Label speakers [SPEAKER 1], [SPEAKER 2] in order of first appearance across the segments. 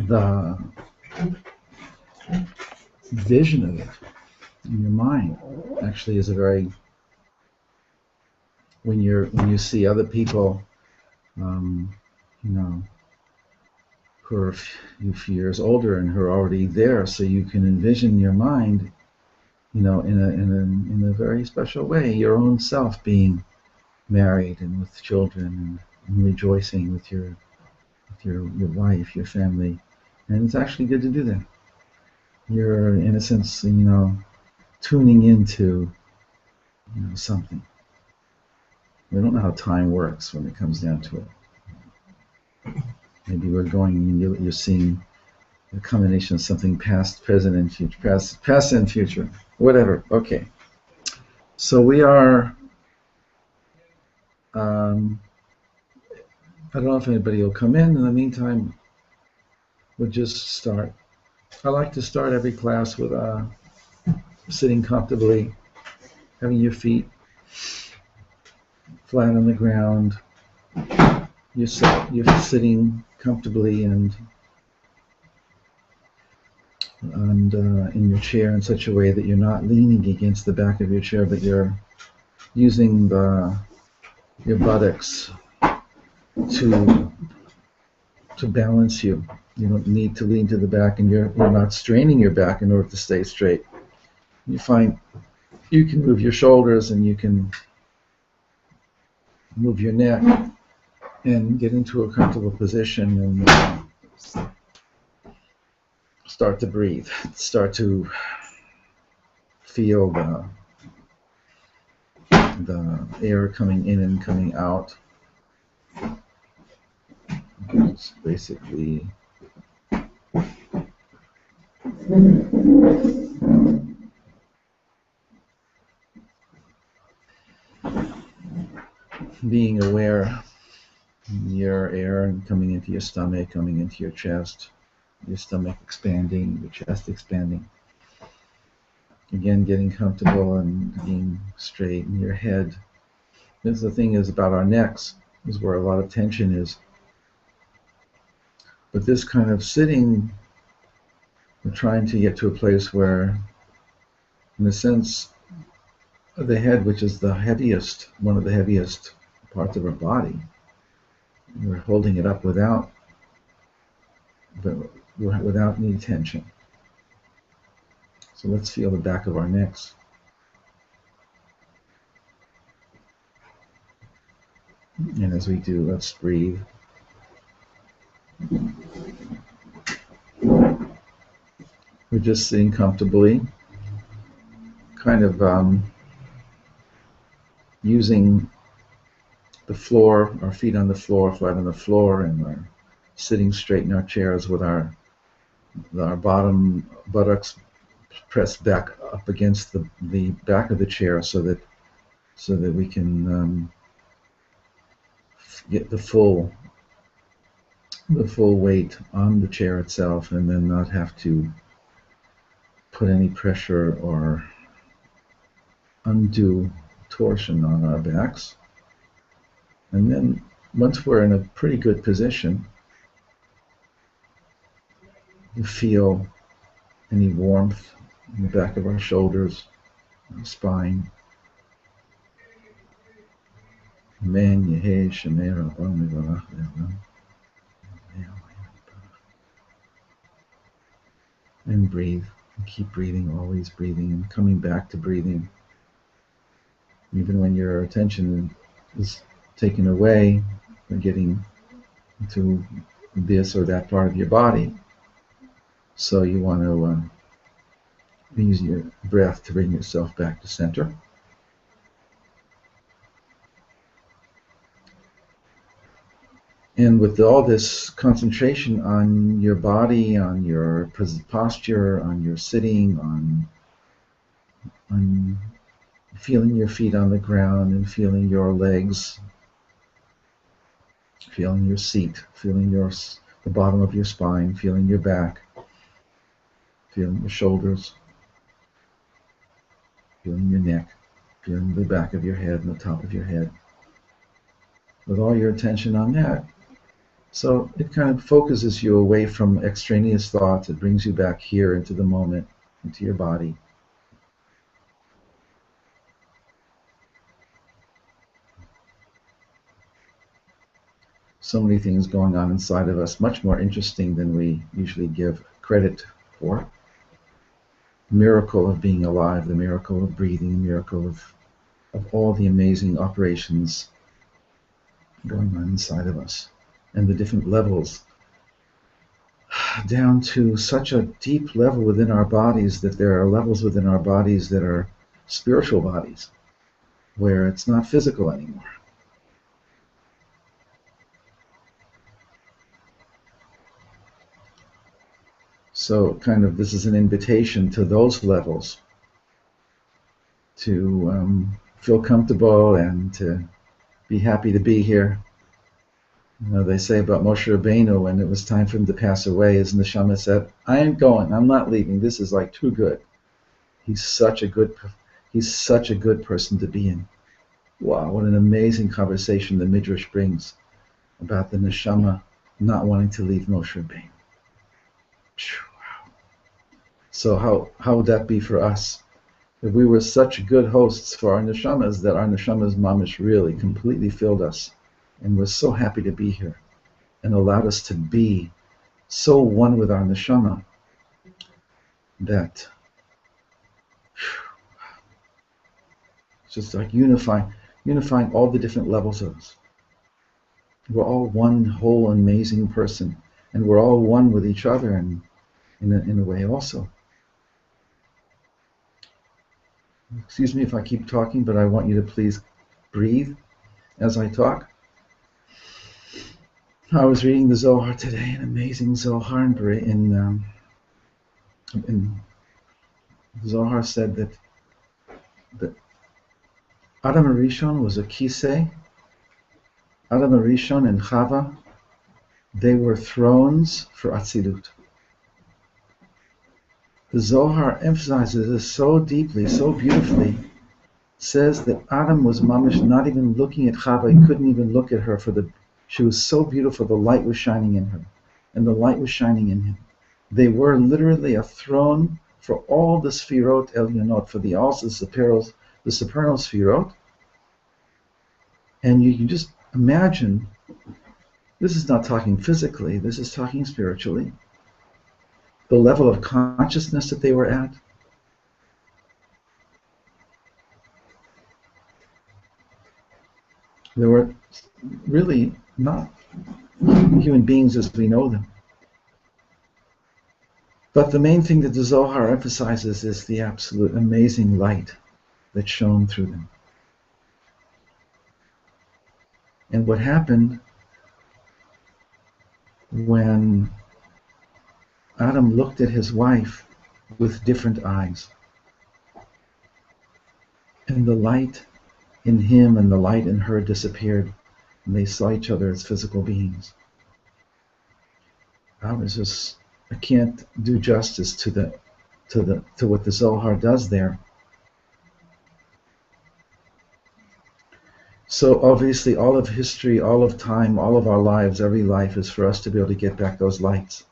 [SPEAKER 1] the vision of it in your mind actually is a very, when you see other people, you know, who are a few years older and who are already there, so you can envision your mind, you know, in a very special way, your own self being married and with children and rejoicing with your wife, your family, and it's actually good to do that. You're in a sense, you know, tuning into, you know, something. We don't know how time works when it comes down to it. Maybe we're going, you're seeing a combination of something past, present, and future. Past and future. Whatever. Okay. So we are, I don't know if anybody will come in. In the meantime, we'll just start. I like to start every class with sitting comfortably, having your feet flat on the ground. You're sitting comfortably and in your chair in such a way that you're not leaning against the back of your chair, but you're using your buttocks to balance you. You don't need to lean to the back, and you're not straining your back in order to stay straight. You find you can move your shoulders and you can move your neck and get into a comfortable position and start to breathe. Start to feel the air coming in and coming out. It's basically being aware your air coming into your stomach, coming into your chest, your stomach expanding, your chest expanding. Again, getting comfortable and being straight in your head. This the thing is about our necks, is where a lot of tension is. But this kind of sitting, we're trying to get to a place where, in a sense, the head, which is the heaviest, one of the heaviest parts of our body, we're holding it up without any tension. So let's feel the back of our necks. And as we do, let's breathe. We're just sitting comfortably, kind of using the floor, our feet on the floor, flat on the floor, and we're sitting straight in our chairs with our bottom buttocks pressed back up against the back of the chair, so that we can get the full weight on the chair itself, and then not have to put any pressure or undue torsion on our backs. And then once we're in a pretty good position, you feel any warmth in the back of our shoulders, our spine. And breathe, and keep breathing, always breathing, and coming back to breathing. Even when your attention is taken away, or getting into this or that part of your body. So you want to use your breath to bring yourself back to center. And with all this concentration on your body, on your posture, on your sitting, on feeling your feet on the ground and feeling your legs, feeling your seat, feeling the bottom of your spine, feeling your back, feeling your shoulders, feeling your neck, feeling the back of your head and the top of your head. With all your attention on that, So it kind of focuses you away from extraneous thoughts. It brings you back here into the moment, into your body. So many things going on inside of us, much more interesting than we usually give credit for. The miracle of being alive, the miracle of breathing, the miracle of all the amazing operations going on inside of us, and the different levels, down to such a deep level within our bodies that there are levels within our bodies that are spiritual bodies, where it's not physical anymore. So kind of this is an invitation to those levels to feel comfortable and to be happy to be here. You know, they say about Moshe Rabbeinu, when it was time for him to pass away, his neshama said, "I ain't going. I'm not leaving. This is like too good." He's such a good person to be in. Wow, what an amazing conversation the Midrash brings about the neshama not wanting to leave Moshe Rabbeinu. Wow. So how would that be for us? If we were such good hosts for our neshamas, that our neshamas mamish really completely filled us, and we're so happy to be here, and allowed us to be so one with our neshama that it's just like unifying all the different levels of us. We're all one whole amazing person, and we're all one with each other, and in a way also. Excuse me if I keep talking, but I want you to please breathe as I talk. I was reading the Zohar today, an amazing Zohar, in Zohar said that Adam Arishon was a kisei. Adam Arishon and Chava, they were thrones for Atzilut. The Zohar emphasizes this so deeply, so beautifully, says that Adam was mamish not even looking at Chava. He couldn't even look at her she was so beautiful, the light was shining in her, and the light was shining in him. They were literally a throne for all the Sfirot Elionot, for the supernal Sfirot. And you can just imagine, this is not talking physically, this is talking spiritually, the level of consciousness that they were at. They were really not human beings as we know them. But the main thing that the Zohar emphasizes is the absolute amazing light that shone through them. And what happened when Adam looked at his wife with different eyes, and the light in him and the light in her disappeared, and they saw each other as physical beings. I can't do justice to what the Zohar does there. So obviously all of history, all of time, all of our lives, every life is for us to be able to get back those lights.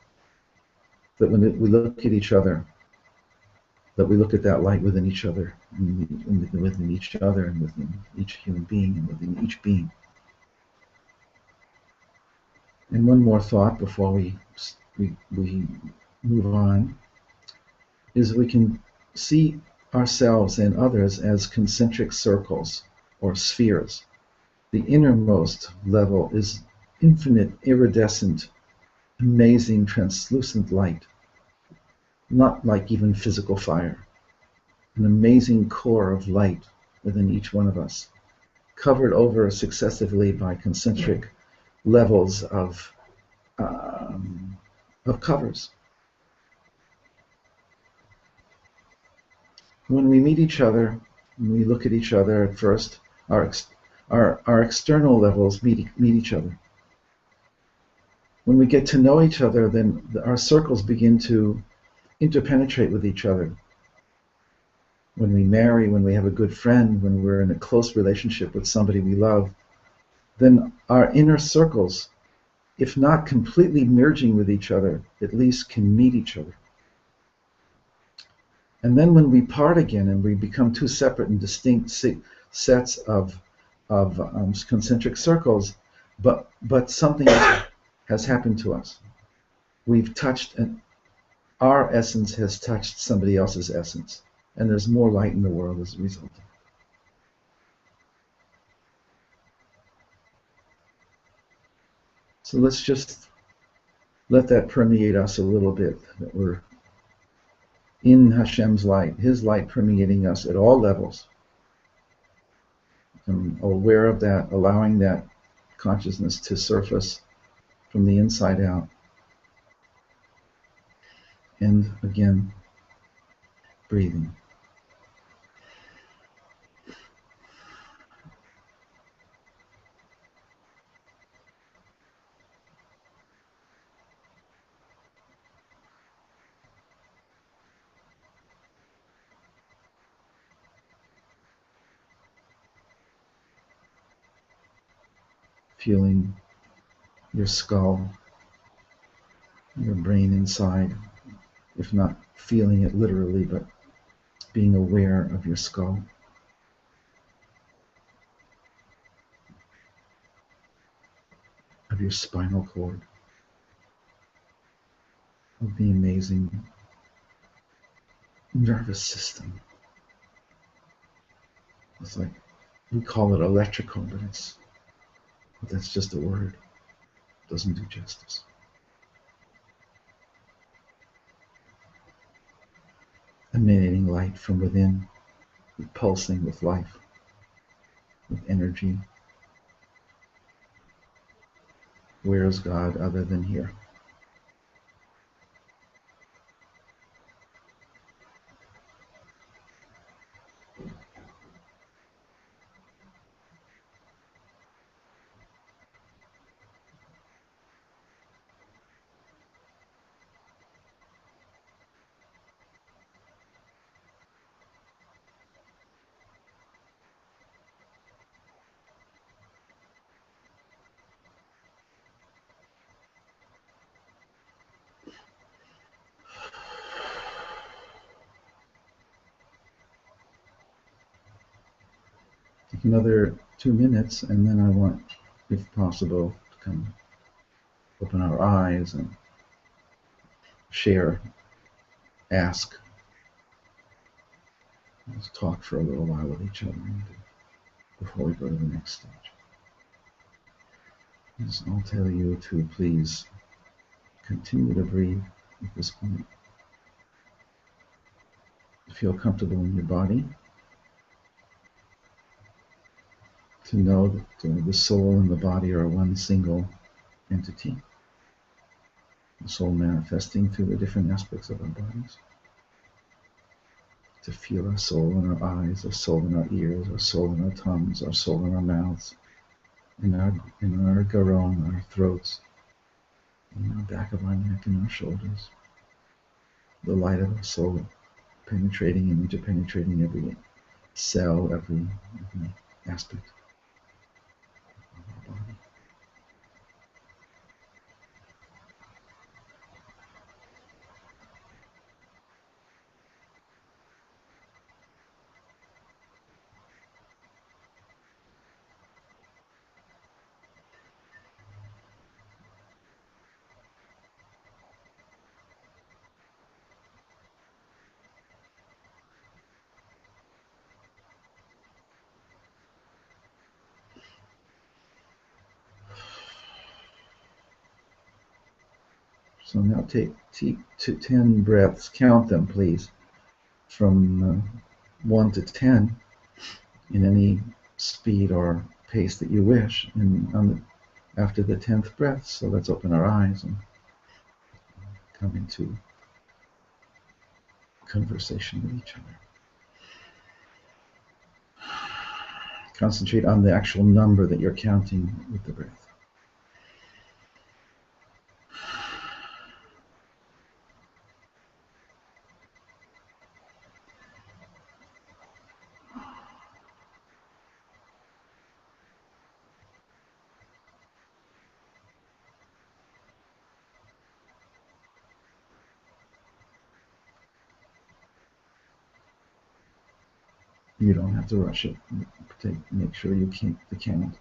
[SPEAKER 1] That when we look at each other, that we look at that light within each other, and within each other, and within each human being, and within each being. And one more thought before we move on, is we can see ourselves and others as concentric circles or spheres. The innermost level is infinite, iridescent, amazing, translucent light, not like even physical fire. An amazing core of light within each one of us, covered over successively by concentric levels of covers. When we meet each other, when we look at each other at first, our external levels meet each other. When we get to know each other, then our circles begin to interpenetrate with each other. When we marry, when we have a good friend, when we're in a close relationship with somebody we love, then our inner circles if not completely merging with each other, at least can meet each other. And then when we part again and we become two separate and distinct sets of concentric circles, but something has happened to us. We've touched, and our essence has touched somebody else's essence, and there's more light in the world as a result of it. So let's just let that permeate us a little bit, that we're in Hashem's light, His light permeating us at all levels. I'm aware of that, allowing that consciousness to surface from the inside out. And again, breathing. Feeling your skull, your brain inside, if not feeling it literally, but being aware of your skull. Of your spinal cord, of the amazing nervous system. It's like, we call it electrical, but that's just a word. It doesn't do justice. Emanating light from within, pulsing with life, with energy. Where is God other than here? Take another 2 minutes, and then I want, if possible, to come open our eyes and share, ask. Let's talk for a little while with each other before we go to the next stage. I'll tell you to please continue to breathe at this point. Feel comfortable in your body. To know that the soul and the body are one single entity. The soul manifesting through the different aspects of our bodies. To feel our soul in our eyes, our soul in our ears, our soul in our tongues, our soul in our mouths, in our garon, our throats, in the back of our neck and our shoulders. The light of our soul penetrating and interpenetrating every cell, every aspect of our body. So now take 10 breaths, count them please, from 1 to 10 in any speed or pace that you wish. And after the 10th breath, so let's open our eyes and come into conversation with each other. Concentrate on the actual number that you're counting with the breath. You don't have to rush it. Make sure you keep the count.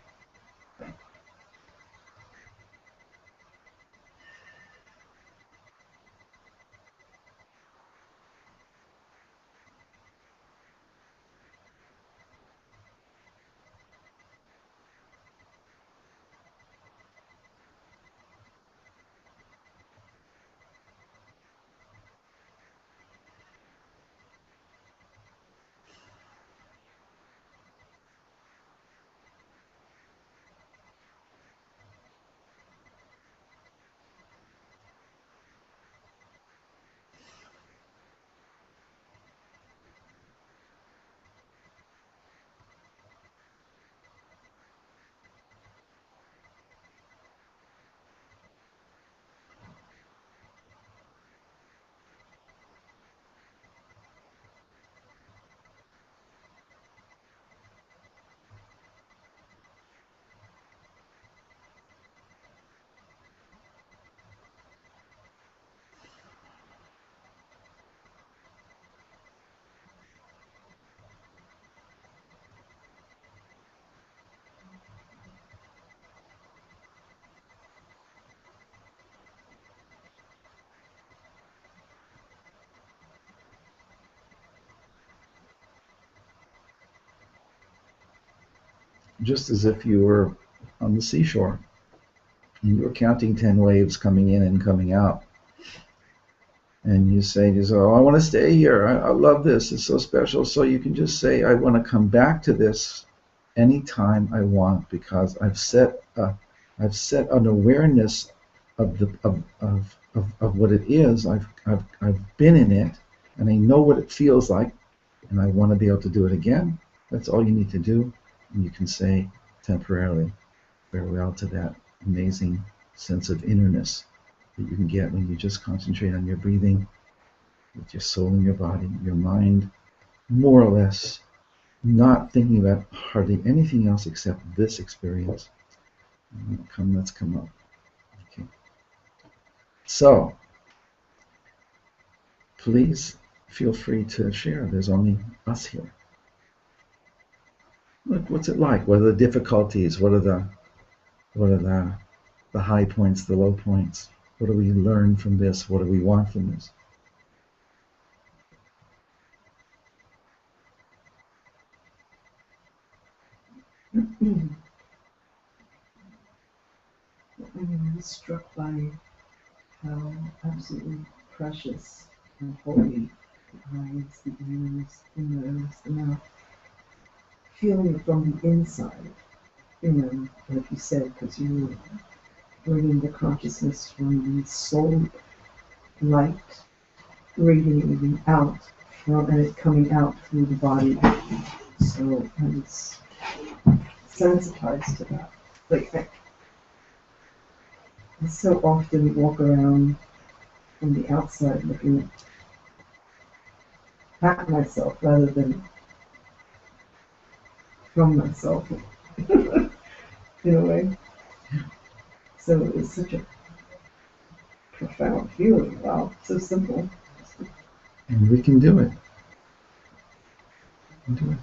[SPEAKER 1] Just as if you were on the seashore and you were counting 10 waves coming in and coming out. And you say, oh, I want to stay here. I love this. It's so special. So you can just say, I want to come back to this anytime I want, because I've set an awareness of what it is. I've been in it, and I know what it feels like, and I want to be able to do it again. That's all you need to do. And you can say temporarily farewell to that amazing sense of innerness that you can get when you just concentrate on your breathing, with your soul in your body, your mind, more or less not thinking about hardly anything else except this experience. Let's come up. Okay. So, please feel free to share. There's only us here. Look, what's it like? What are the difficulties? What are the high points, the low points? What do we learn from this? What do we want from this?
[SPEAKER 2] I'm struck by how absolutely precious and holy the eyes, the ears, the nose, the mouth, feeling it from the inside, like you said, because you were bringing the consciousness from the soul light, radiating out from, and it coming out through the body. So I was sensitized to that. Like I so often walk around from the outside looking at myself rather than from myself, in a way. So it was such a profound feeling. Wow, so simple.
[SPEAKER 1] And we can do it. We can do it.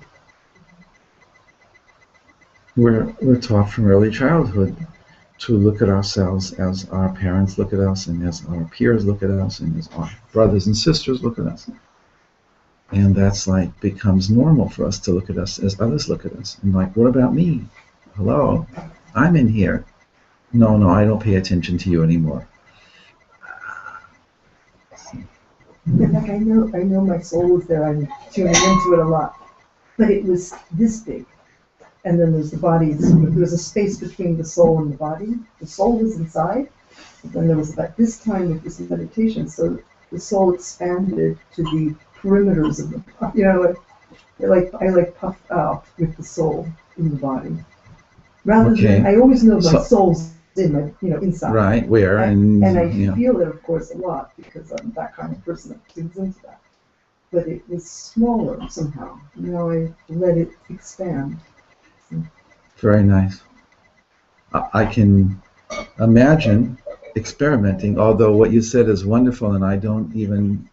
[SPEAKER 1] We're taught from early childhood to look at ourselves as our parents look at us, and as our peers look at us, and as our brothers and sisters look at us. And that's like becomes normal for us to look at us as others look at us. And like, what about me? Hello, I'm in here. No, I don't pay attention to you anymore.
[SPEAKER 2] Like I know my soul is there. I'm tuning into it a lot, but it was this big. And then there's the body. There's a space between the soul and the body. The soul was inside, but then there was about this time with this meditation. So the soul expanded to the perimeters of the body. I puffed out with the soul in the body. Rather than, I always know my soul's in my, inside.
[SPEAKER 1] Right, where?
[SPEAKER 2] And I feel it, of course, a lot because I'm that kind of person that tunes into that. But it was smaller somehow. Now I let it expand.
[SPEAKER 1] Very nice. I can imagine experimenting, although what you said is wonderful, and I don't even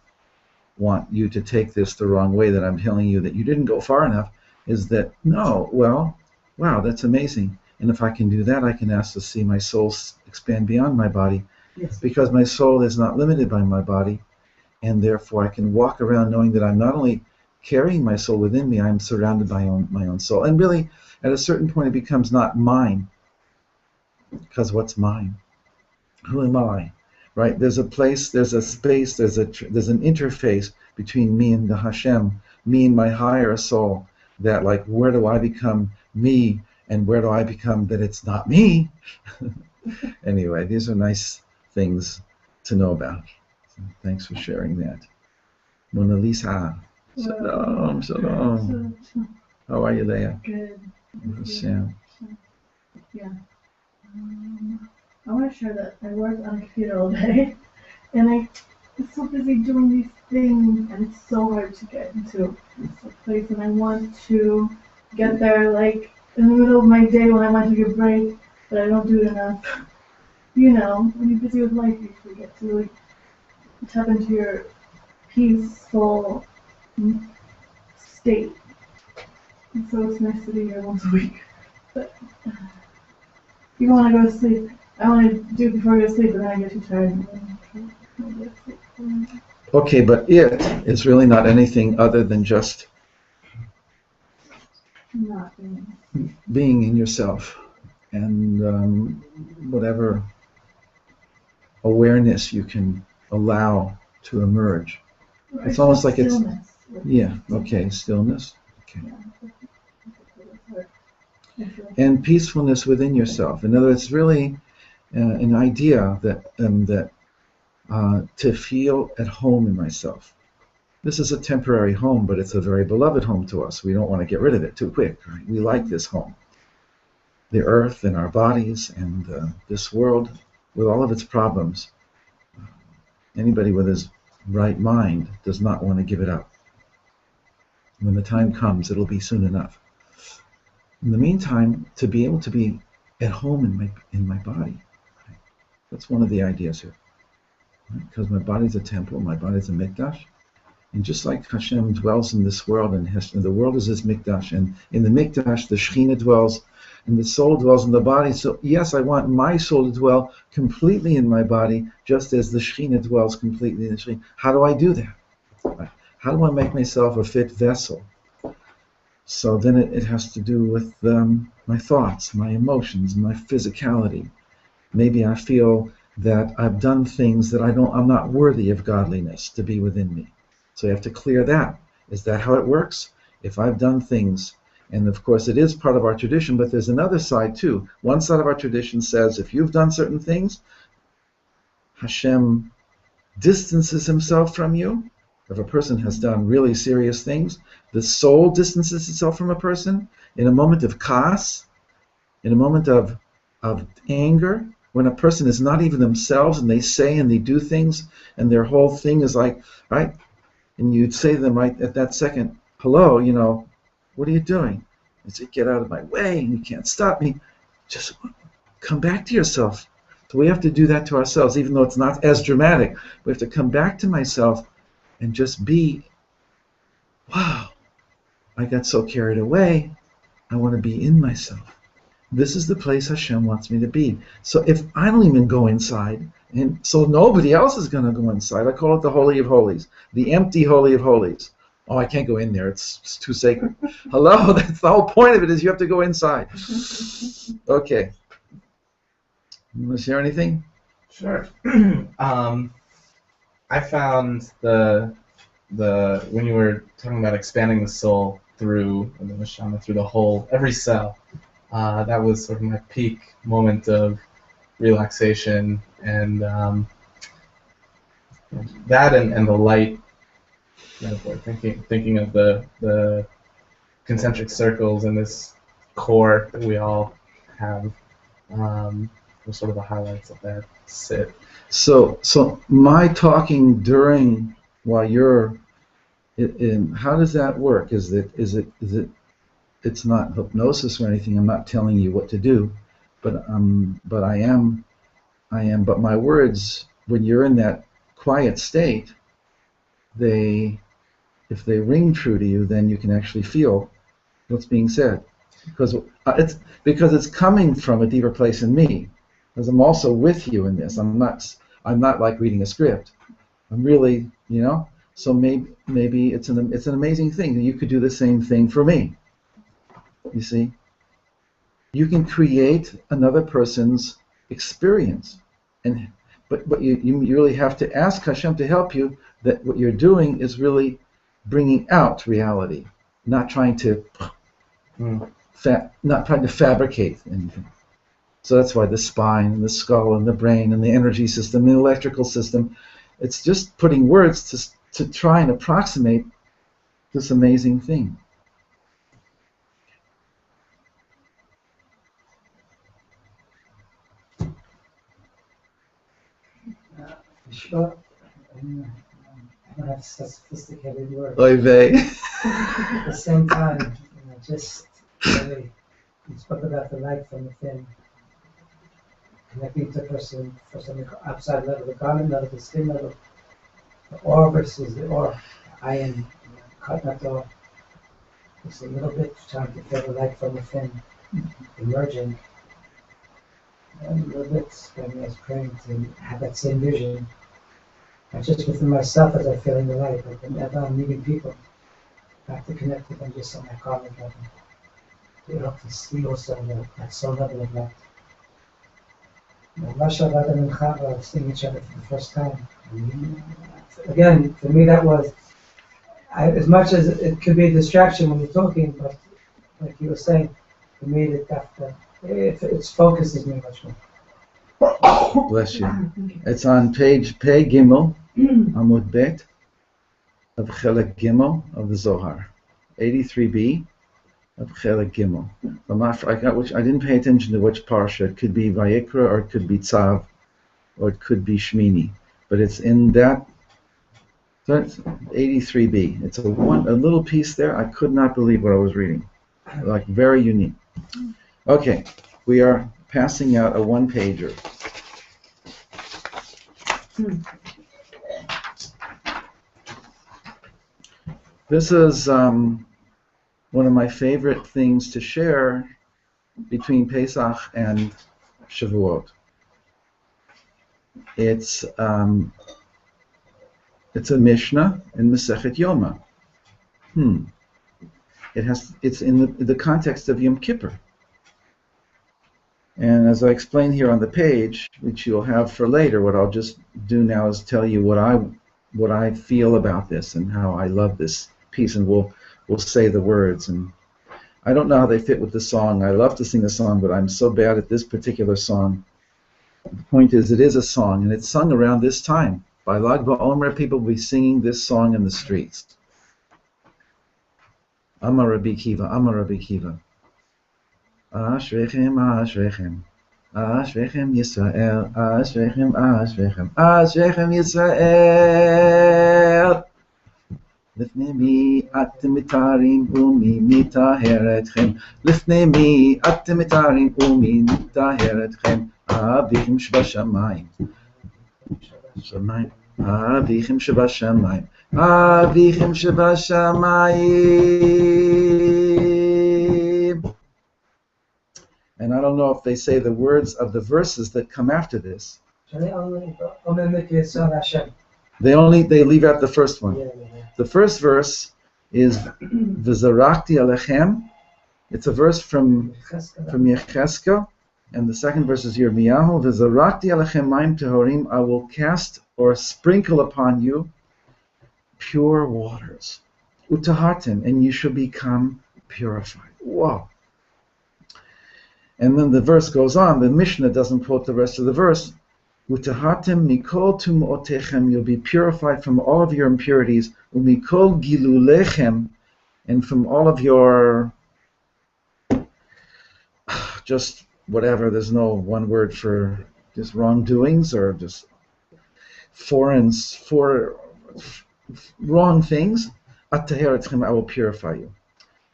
[SPEAKER 1] want you to take this the wrong way, that I'm telling you that you didn't go far enough. is that, no, well, wow, that's amazing. And if I can do that, I can ask to see my soul expand beyond my body,
[SPEAKER 2] Yes.
[SPEAKER 1] because my soul is not limited by my body, and therefore I can walk around knowing that I'm not only carrying my soul within me, I'm surrounded by my own soul. And really, at a certain point, it becomes not mine, because what's mine? Who am I? Right? There's a place, there's a space, there's an interface between me and the Hashem, me and my higher soul. That, like, where do I become me, and where do I become that it's not me? Anyway, these are nice things to know about. So thanks for sharing that. Mona Lisa. Shalom, shalom. How are you, Leah?
[SPEAKER 2] Good.
[SPEAKER 1] Hashem.
[SPEAKER 2] Yeah. I want to share that I worked on a computer all day, and I'm so busy doing these things, and it's so hard to get into this place, and I want to get there, like, in the middle of my day when I want to take a break, but I don't do it enough. You know, when you're busy with life, you forget to really tap into your peaceful state. And so it's nice to be here once a week. But you want to go to sleep. I want to do it before I go to sleep, but then I get too tired. And then I go to sleep.
[SPEAKER 1] Okay, but it is really not anything other than just
[SPEAKER 2] Not
[SPEAKER 1] being in yourself, and whatever awareness you can allow to emerge.
[SPEAKER 2] Right.
[SPEAKER 1] It's almost like
[SPEAKER 2] stillness.
[SPEAKER 1] Stillness. Okay. And peacefulness within yourself. In other words, it's really an idea that to feel at home in myself. This is a temporary home, but it's a very beloved home to us. We don't want to get rid of it too quick. Right? We like this home. The earth and our bodies and this world with all of its problems. Anybody with his right mind does not want to give it up. When the time comes, it'll be soon enough. In the meantime, to be able to be at home in my body, right? That's one of the ideas here. Right? Because my body's a temple, my body's a mikdash, and just like Hashem dwells in this world, and the world is his mikdash, and in the mikdash the Shekhinah dwells, and the soul dwells in the body. So yes, I want my soul to dwell completely in my body, just as the Shekhinah dwells completely in the Shekhinah. How do I do that? Right? How do I make myself a fit vessel? So then it has to do with my thoughts, my emotions, my physicality. Maybe I feel that I've done things that I'm not worthy of godliness to be within me. So you have to clear that. Is that how it works? If I've done things, and of course it is part of our tradition, but there's another side too. One side of our tradition says if you've done certain things, Hashem distances himself from you. If a person has done really serious things, the soul distances itself from a person in a moment of kas, in a moment of anger, when a person is not even themselves and they say and they do things and their whole thing is like, right? And you'd say to them right at that second, hello, what are you doing? They say, get out of my way, and you can't stop me. Just come back to yourself. So we have to do that to ourselves, even though it's not as dramatic. We have to come back to myself and just be, wow, I got so carried away. I want to be in myself. This is the place Hashem wants me to be. So if I don't even go inside, and so nobody else is going to go inside, I call it the Holy of Holies, the empty Holy of Holies. Oh, I can't go in there. It's too sacred. Hello, that's the whole point of it, is you have to go inside. Okay. You want to share anything?
[SPEAKER 3] Sure. I found the when you were talking about expanding the soul through the neshama, through the whole, every cell, that was sort of my peak moment of relaxation, and that and the light metaphor, thinking of the concentric circles in this core that we all have, were sort of the highlights of that sit.
[SPEAKER 1] So my talking during while you're in, how does that work? Is it it's not hypnosis or anything. I'm not telling you what to do, but I am. But my words, when you're in that quiet state, if they ring true to you, then you can actually feel what's being said, because it's coming from a deeper place in me, because I'm also with you in this. I'm not like reading a script. I'm really, So maybe it's an amazing thing that you could do the same thing for me. You see, you can create another person's experience, but you really have to ask Hashem to help you. That what you're doing is really bringing out reality, not trying to fabricate anything. So that's why the spine and the skull and the brain and the energy system, the electrical system, it's just putting words to try and approximate this amazing thing.
[SPEAKER 4] Sure. I don't have such sophisticated words.
[SPEAKER 1] Oy vey.
[SPEAKER 4] At the same time, just really, you spoke about the light from within, connecting to a person first on the outside level, the garment level, the skin level, the aura versus the aura. I am cutting that off just a little bit, trying to feel the light from within emerging. And a little bit, when I was praying to have that same vision, not just within myself as I feel in the light, but whenever I'm meeting people, I have to connect with them just on that karmic level. To help to see also that soul level of light. Masha Adam and Chava seeing each other for the first time. Again, for me that was, as much as it could be a distraction when you're talking, but like you were saying, for me its focuses me much more.
[SPEAKER 1] Bless you. It's on page Pei Gimel, Amud Bet, of Chelek Gimel of the Zohar, 83b of Chelek Gimel. I didn't pay attention to which parsha. It could be Vayikra, or it could be Tzav, or it could be Shmini. But it's in that 83b. It's a little piece there. I could not believe what I was reading. Like, very unique. Okay, we are passing out a one-pager. This is one of my favorite things to share between Pesach and Shavuot. It's a Mishnah in Masechet Yoma. It's in the context of Yom Kippur. And as I explain here on the page, which you'll have for later, what I'll just do now is tell you what I feel about this and how I love this piece, and we'll say the words. And I don't know how they fit with the song. I love to sing the song, but I'm so bad at this particular song. The point is, it is a song, and it's sung around this time. By Lag BaOmer, people will be singing this song in the streets. Amar Rabbi Kiva, Amar Rabbi Kiva. Ashrechem, Ashrechem, Ashrechem Yisrael, Ashrechem, Ashrechem, Ashrechem Yisrael. לפני מי אתם מתארים ומי מטהר אתכם? לפני מי אתם מתארים ומי מטהר אתכם? אביכם שבשמיים. אביכם שבשמיים. אביכם שבשמיים. And I don't know if they say the words of the verses that come after this. They leave out the first one. The first verse is V'zarakti Alechem. It's a verse from Yecheskel, and the second verse is Yirmiyahu. V'zarakti Alechem Maim Tehorim. I will cast or sprinkle upon you pure waters. Utahartim, and you shall become purified. Wow. And then the verse goes on. The Mishnah doesn't quote the rest of the verse. Utahatem mikol tumotechem, you'll be purified from all of your impurities. Umikol gilulechem, and from all of your just whatever. There's no one word for just wrongdoings or just wrong things. Ataheretchem, I will purify you.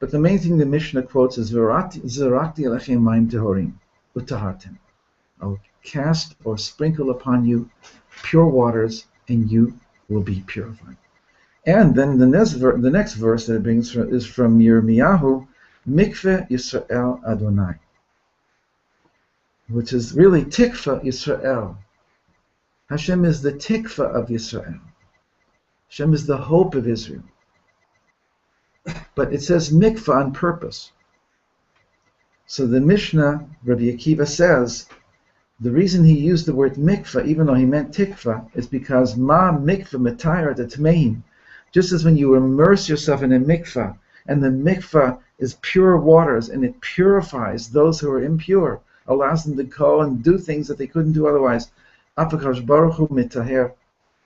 [SPEAKER 1] But the main thing the Mishnah quotes is Zerakti Alechem Maim Tehorim Utahartem. I will cast or sprinkle upon you pure waters, and you will be purified. And then the next verse that it brings is from Yirmiyahu, Mikveh Yisrael Adonai, which is really Tikva Yisrael. Hashem is the Tikva of Yisrael. Hashem is the hope of Israel. But it says mikveh on purpose. So the Mishnah, Rabbi Akiva says, the reason he used the word mikveh, even though he meant tikva, is because ma mikveh matayar de tmeim. Just as when you immerse yourself in a mikveh, and the mikveh is pure waters, and it purifies those who are impure, allows them to go and do things that they couldn't do otherwise. Apakash Baruch Hu mitaher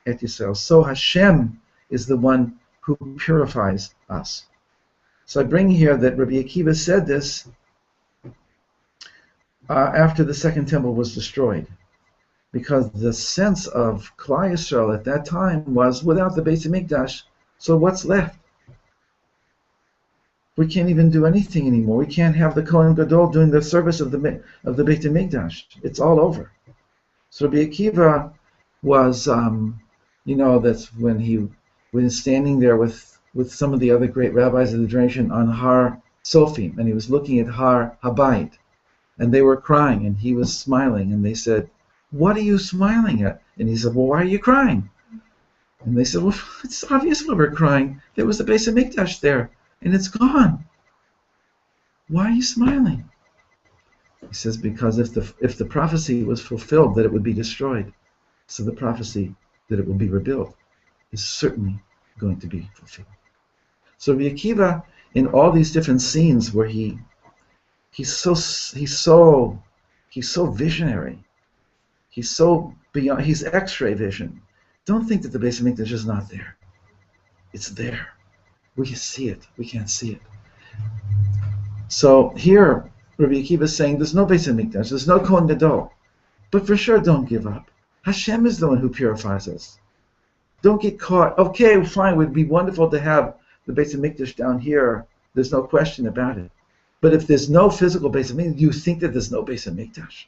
[SPEAKER 1] et Yisrael. So Hashem is the one who purifies us. So I bring here that Rabbi Akiva said this after the second temple was destroyed, because the sense of Klal Yisrael at that time was without the Beit HaMikdash, so what's left? We can't even do anything anymore. We can't have the Kohen Gadol doing the service of the Beit HaMikdash. It's all over. So Rabbi Akiva was, that's when he was standing there with some of the other great rabbis of the generation on Har Sofim, and he was looking at Har Habayit, and they were crying, and he was smiling, and they said, "What are you smiling at?" And he said, "Well, why are you crying?" And they said, "Well, it's obvious why we're crying. There was the Beis HaMikdash there, and it's gone. Why are you smiling?" He says, because if the prophecy was fulfilled that it would be destroyed, so the prophecy that it will be rebuilt is certainly going to be fulfilled. So Rabbi Akiva, in all these different scenes where he's so visionary, he's so beyond, he's X-ray vision. Don't think that the Beis HaMikdash is not there. It's there. We can see it. We can't see it. So here, Rabbi Akiva is saying there's no Beis HaMikdash, there's no Kohen Gadol, but for sure don't give up. Hashem is the one who purifies us. Don't get caught. Okay, fine, it would be wonderful to have the Beis HaMikdash down here. There's no question about it. But if there's no physical Beis HaMikdash, you think that there's no Beis HaMikdash.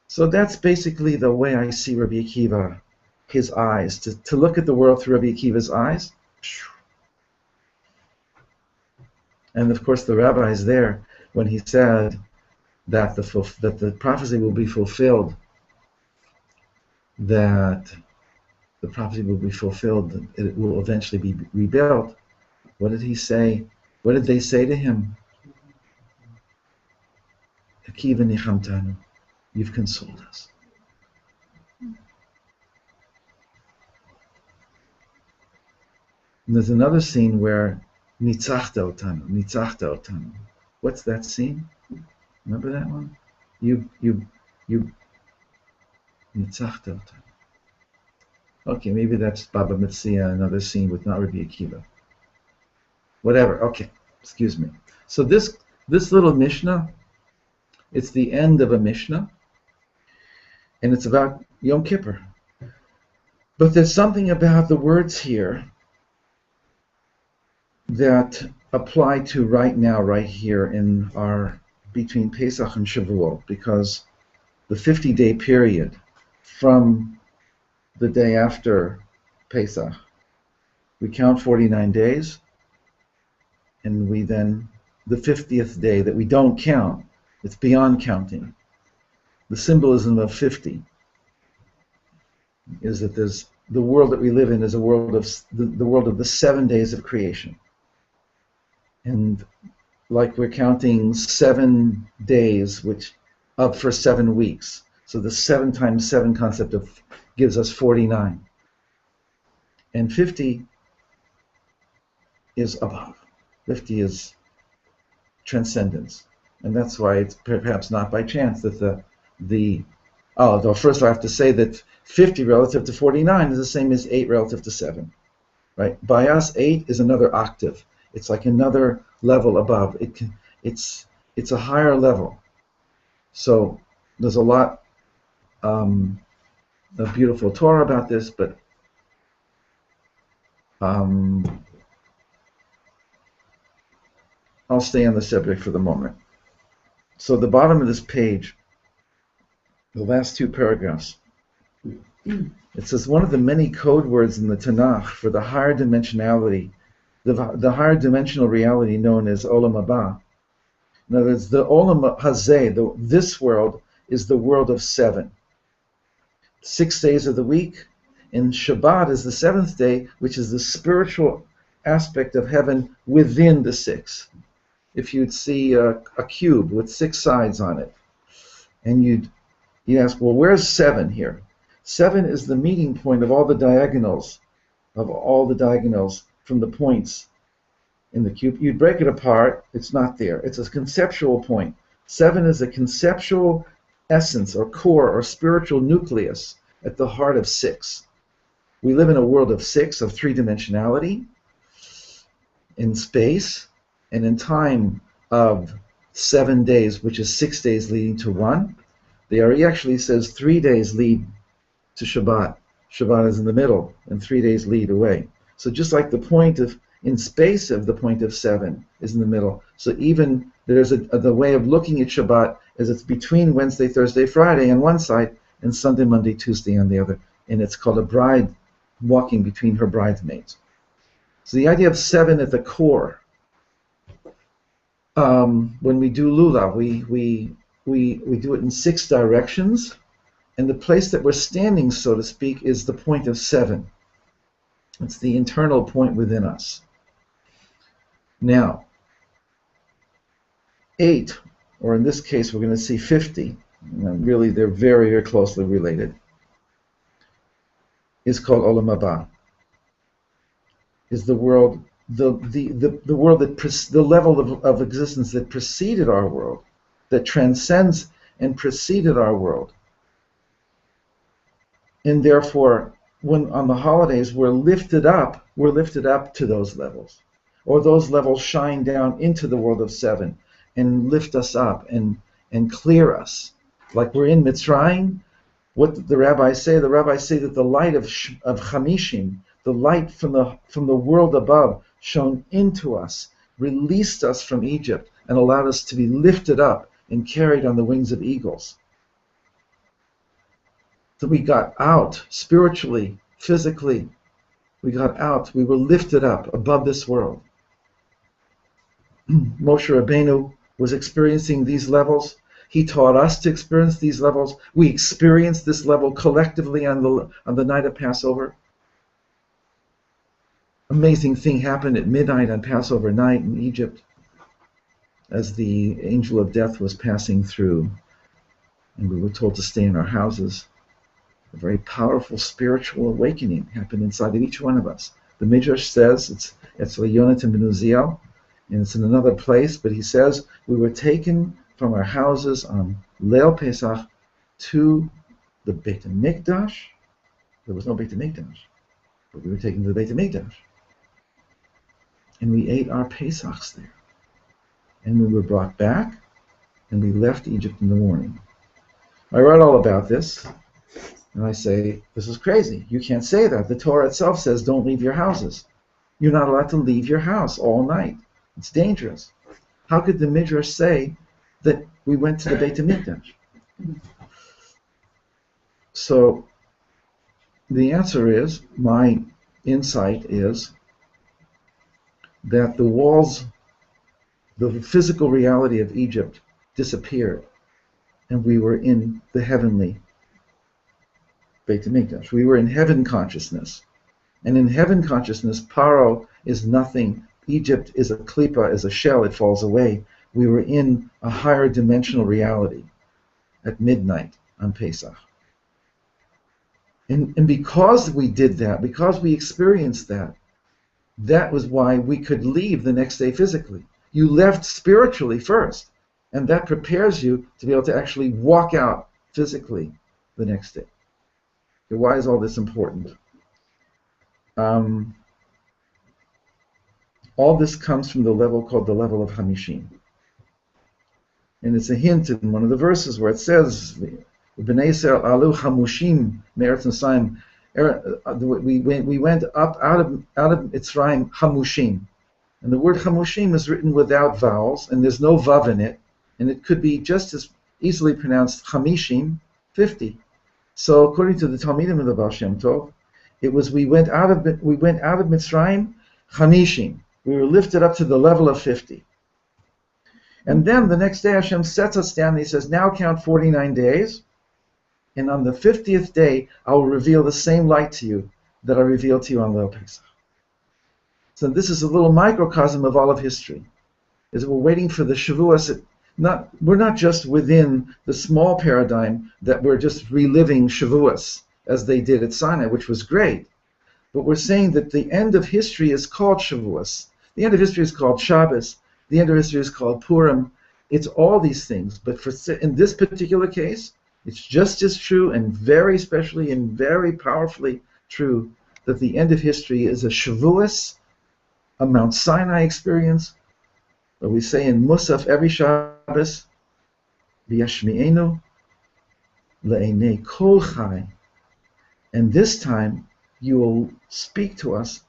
[SPEAKER 1] So that's basically the way I see Rabbi Akiva, his eyes, to look at the world through Rabbi Akiva's eyes. And of course the rabbi is there when he said that the prophecy will be fulfilled, that the prophecy will be fulfilled, that it will eventually be rebuilt. What did he say? What did they say to him? Akiva nichamtanu, you've consoled us. And there's another scene where nitzachta otanu. What's that scene? Remember that one? You nitzachta otanu. Okay, maybe that's Baba Metzia, another scene with not Rabbi Akiva. Whatever. Okay, excuse me. So this little Mishnah, it's the end of a Mishnah, and it's about Yom Kippur. But there's something about the words here that apply to right now, right here in our between Pesach and Shavuot, because the 50-day period from the day after Pesach, we count 49 days, and we then, the 50th day that we don't count, it's beyond counting. The symbolism of 50 is that there's the world that we live in is a world of the world of the 7 days of creation. And like we're counting 7 days, which up for 7 weeks. So the 7 times 7 concept gives us 49. And 50 is above. 50 is transcendence. And that's why it's perhaps not by chance that though first I have to say that 50 relative to 49 is the same as 8 relative to 7. Right? By us, 8 is another octave. It's like another level above. It's a higher level. So there's a lot of beautiful Torah about this, but I'll stay on the subject for the moment. So the bottom of this page, the last 2 paragraphs, it says one of the many code words in the Tanakh for the higher dimensionality the higher dimensional reality known as Olam Haba. In other words, the Olam Hazeh, this world, is the world of 7. 6 days of the week, and Shabbat is the 7th day, which is the spiritual aspect of heaven within the 6. If you'd see a cube with 6 sides on it, and you'd ask, well, where's 7 here? 7 is the meeting point of all the diagonals, from the points in the cube. You'd break it apart, it's not there. It's a conceptual point. 7 is a conceptual essence or core or spiritual nucleus at the heart of 6. We live in a world of 6, of 3-dimensionality, in space, and in time of 7 days, which is 6 days leading to 1. The Ari actually says 3 days lead to Shabbat. Shabbat is in the middle, and 3 days lead away. So just like the point of, in space of the point of 7 is in the middle. So even there's the way of looking at Shabbat as it's between Wednesday, Thursday, Friday on one side, and Sunday, Monday, Tuesday on the other. And it's called a bride walking between her bridesmaids. So the idea of 7 at the core. When we do Lulav, we do it in 6 directions, and the place that we're standing, so to speak, is the point of 7. It's the internal point within us. Now, 8, or in this case we're going to see 50, and really they're very, very closely related, is called Olam Haba. Is the world, the world that the level of existence that preceded our world, that transcends and preceded our world. And therefore, when on the holidays we're lifted up to those levels, or those levels shine down into the world of 7 and lift us up and clear us. Like we're in Mitzrayim, what did the rabbis say? The rabbis say that the light of Chamishim, the light from the world above, shone into us, released us from Egypt, and allowed us to be lifted up and carried on the wings of eagles. So we got out spiritually, physically. We got out. We were lifted up above this world. Moshe Rabbeinu was experiencing these levels. He taught us to experience these levels. We experienced this level collectively on the night of Passover. Amazing thing happened at midnight on Passover night in Egypt as the angel of death was passing through, and we were told to stay in our houses. A very powerful spiritual awakening happened inside of each one of us. The Midrash says, it's Yonatan ben Uziel, and it's in another place, but he says, we were taken from our houses on Leil Pesach to the Beit HaMikdash. There was no Beit HaMikdash, but we were taken to the Beit HaMikdash. And we ate our Pesachs there. And we were brought back, and we left Egypt in the morning. I wrote all about this, and I say, this is crazy. You can't say that. The Torah itself says, don't leave your houses. You're not allowed to leave your house all night. It's dangerous. How could the Midrash say that we went to the Beit HaMikdash? So the answer is, my insight is, that the walls, the physical reality of Egypt disappeared, and we were in the heavenly Beit HaMikdash. We were in heaven consciousness. And in heaven consciousness, Paro is nothing. Egypt is a klipa, is a shell, it falls away. We were in a higher dimensional reality at midnight on Pesach. And because we did that, because we experienced that, that was why we could leave the next day physically. You left spiritually first, and that prepares you to be able to actually walk out physically the next day. Okay, why is all this important? All this comes from the level called the level of Hamishim. And it's a hint in one of the verses where it says, B'nai Yisrael alu hamushim me'eretz Mitzrayim. We went up out of Mitzrayim hamushim. And the word hamushim is written without vowels, and there's no vav in it. And it could be just as easily pronounced chamishim, 50. So according to the Talmidim of the Baal Shem Tov, it was we went out of Mitzrayim chamishim. We were lifted up to the level of 50. And then the next day Hashem sets us down and he says, now count 49 days. And on the 50th day, I will reveal the same light to you that I revealed to you on Leil Pesach. So this is a little microcosm of all of history. As we're waiting for the Shavuos, we're not just within the small paradigm that we're just reliving Shavuos as they did at Sinai, which was great. But we're saying that the end of history is called Shavuos. The end of history is called Shabbos. The end of history is called Purim. It's all these things. But in this particular case, it's just as true and very specially and very powerfully true that the end of history is a Shavuos, a Mount Sinai experience, where we say in Musaf every Shabbos, V'yashmi'enu le'enei kol chai, and this time you will speak to us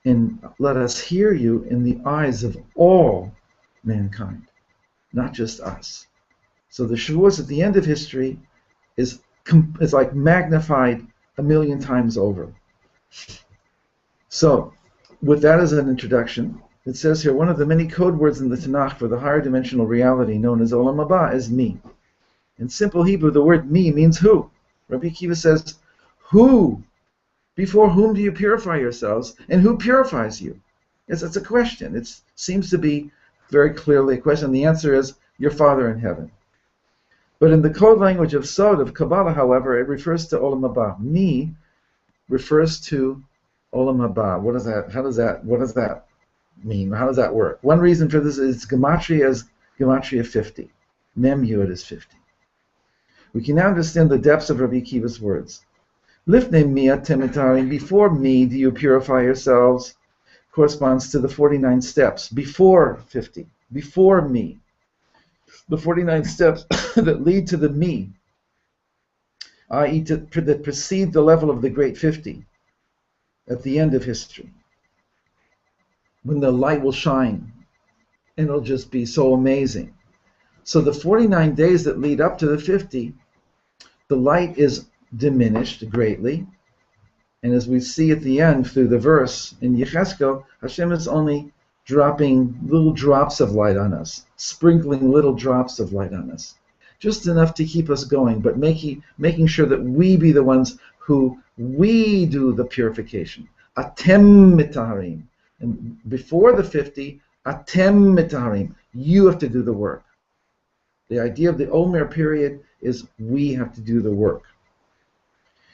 [SPEAKER 1] and let us hear you in the eyes of all mankind, not just us. So the Shavuos at the end of history is like magnified 1,000,000 times over. So, with that as an introduction, it says here, one of the many code words in the Tanakh for the higher dimensional reality known as Olam Haba is me. In simple Hebrew, the word me means who. Rabbi Akiva says, who? Before whom do you purify yourselves, and who purifies you? Yes, it's a question. It seems to be very clearly a question. The answer is your Father in heaven. But in the code language of Sod, of Kabbalah, however, it refers to Olam Haba. Me refers to Olam Haba. What does that mean? How does that work? One reason for this is Gematria is Gematria 50. Mem Yud is 50. We can now understand the depths of Rabbi Akiva's words. Lifnei mia temitarim, before me do you purify yourselves, corresponds to the 49 steps. Before 50. Before me. The 49 steps that lead to the me, i.e. that precede the level of the great 50 at the end of history, when the light will shine and it'll just be so amazing. So the 49 days that lead up to the 50, the light is diminished greatly, and as we see at the end through the verse in Yechezkel, Hashem is only dropping little drops of light on us, sprinkling little drops of light on us, just enough to keep us going, but making sure that we be the ones who we do the purification. Atem mitaharim. And before the 50, atem mitaharim. You have to do the work. The idea of the Omer period is we have to do the work.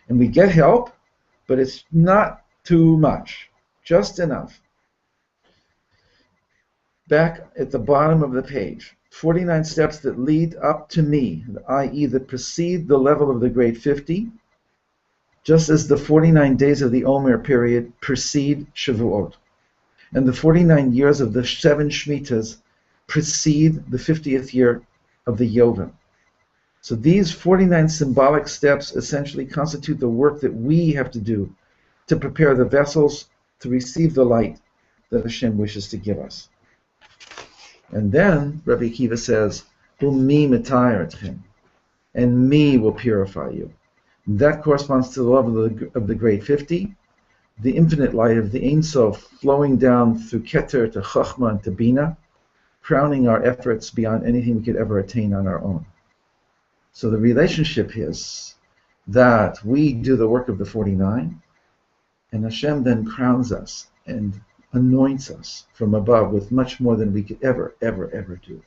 [SPEAKER 1] And we get help, but it's not too much, just enough. Back at the bottom of the page, 49 steps that lead up to me, i.e. that precede the level of the great 50, just as the 49 days of the Omer period precede Shavuot, and the 49 years of the 7 Shemitas precede the 50th year of the Yovel. So these 49 symbolic steps essentially constitute the work that we have to do to prepare the vessels to receive the light that Hashem wishes to give us. And then Rabbi Akiva says, "Umi mitayar etchem," and me will purify you. And that corresponds to the level of the great 50, the infinite light of the Ein Sof flowing down through Keter to Chachma and to Bina, crowning our efforts beyond anything we could ever attain on our own. So the relationship is that we do the work of the 49, and Hashem then crowns us and anoints us from above with much more than we could ever do.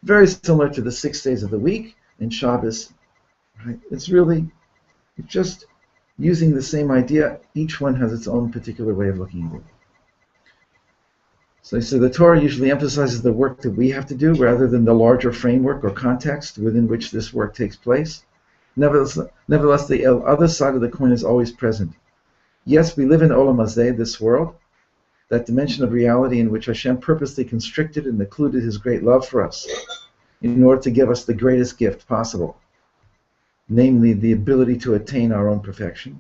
[SPEAKER 1] Very similar to the 6 days of the week in Shabbos. Right? It's just using the same idea. Each one has its own particular way of looking at it. So the Torah usually emphasizes the work that we have to do rather than the larger framework or context within which this work takes place. Nevertheless, the other side of the coin is always present. Yes, we live in Olam Hazeh, this world, that dimension of reality in which Hashem purposely constricted and occluded His great love for us in order to give us the greatest gift possible, namely the ability to attain our own perfection.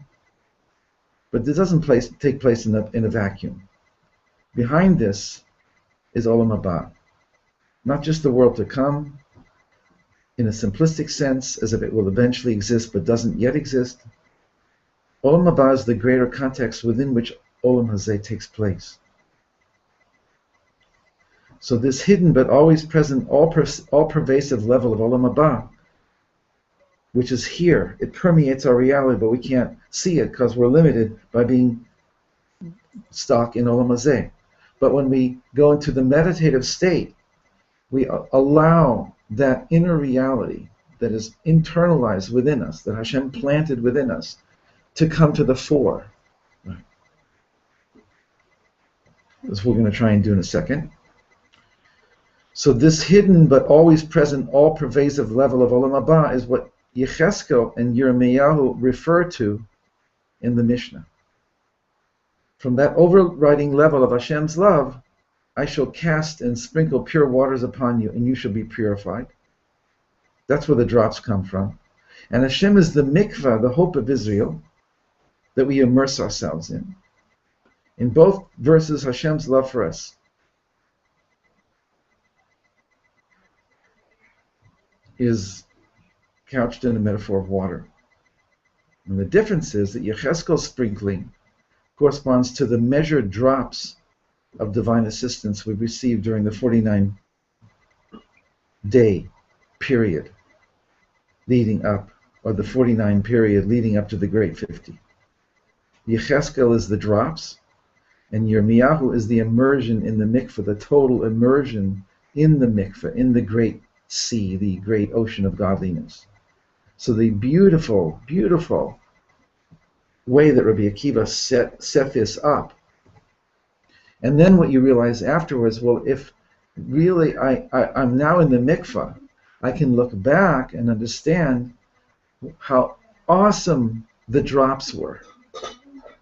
[SPEAKER 1] But this doesn't take place in a vacuum. Behind this is Olam Haba, not just the world to come, in a simplistic sense, as if it will eventually exist but doesn't yet exist. Olam Haba is the greater context within which Olam Hazeh takes place. So this hidden but always present, all-pervasive level of Olam Haba, which is here, it permeates our reality, but we can't see it because we're limited by being stuck in Olam Hazeh. But when we go into the meditative state, we allow that inner reality that is internalized within us, that Hashem planted within us, to come to the fore. That's what we're going to try and do in a second. So this hidden but always present, all-pervasive level of Olam Haba is what Yecheskel and Yirmiyahu refer to in the Mishnah. From that overriding level of Hashem's love, I shall cast and sprinkle pure waters upon you, and you shall be purified. That's where the drops come from. And Hashem is the mikvah, the hope of Israel, that we immerse ourselves in. In both verses, Hashem's love for us is couched in the metaphor of water. And the difference is that Yecheskel's sprinkling corresponds to the measured drops of divine assistance we received during the 49-day period leading up, or the 49 period leading up to the Great 50. Yecheskel is the drops, and Yirmiyahu is the immersion in the mikveh, the total immersion in the mikveh, in the great sea, the great ocean of godliness. So the beautiful, beautiful way that Rabbi Akiva set this up. And then what you realize afterwards, well, if really I'm now in the mikveh, I can look back and understand how awesome the drops were.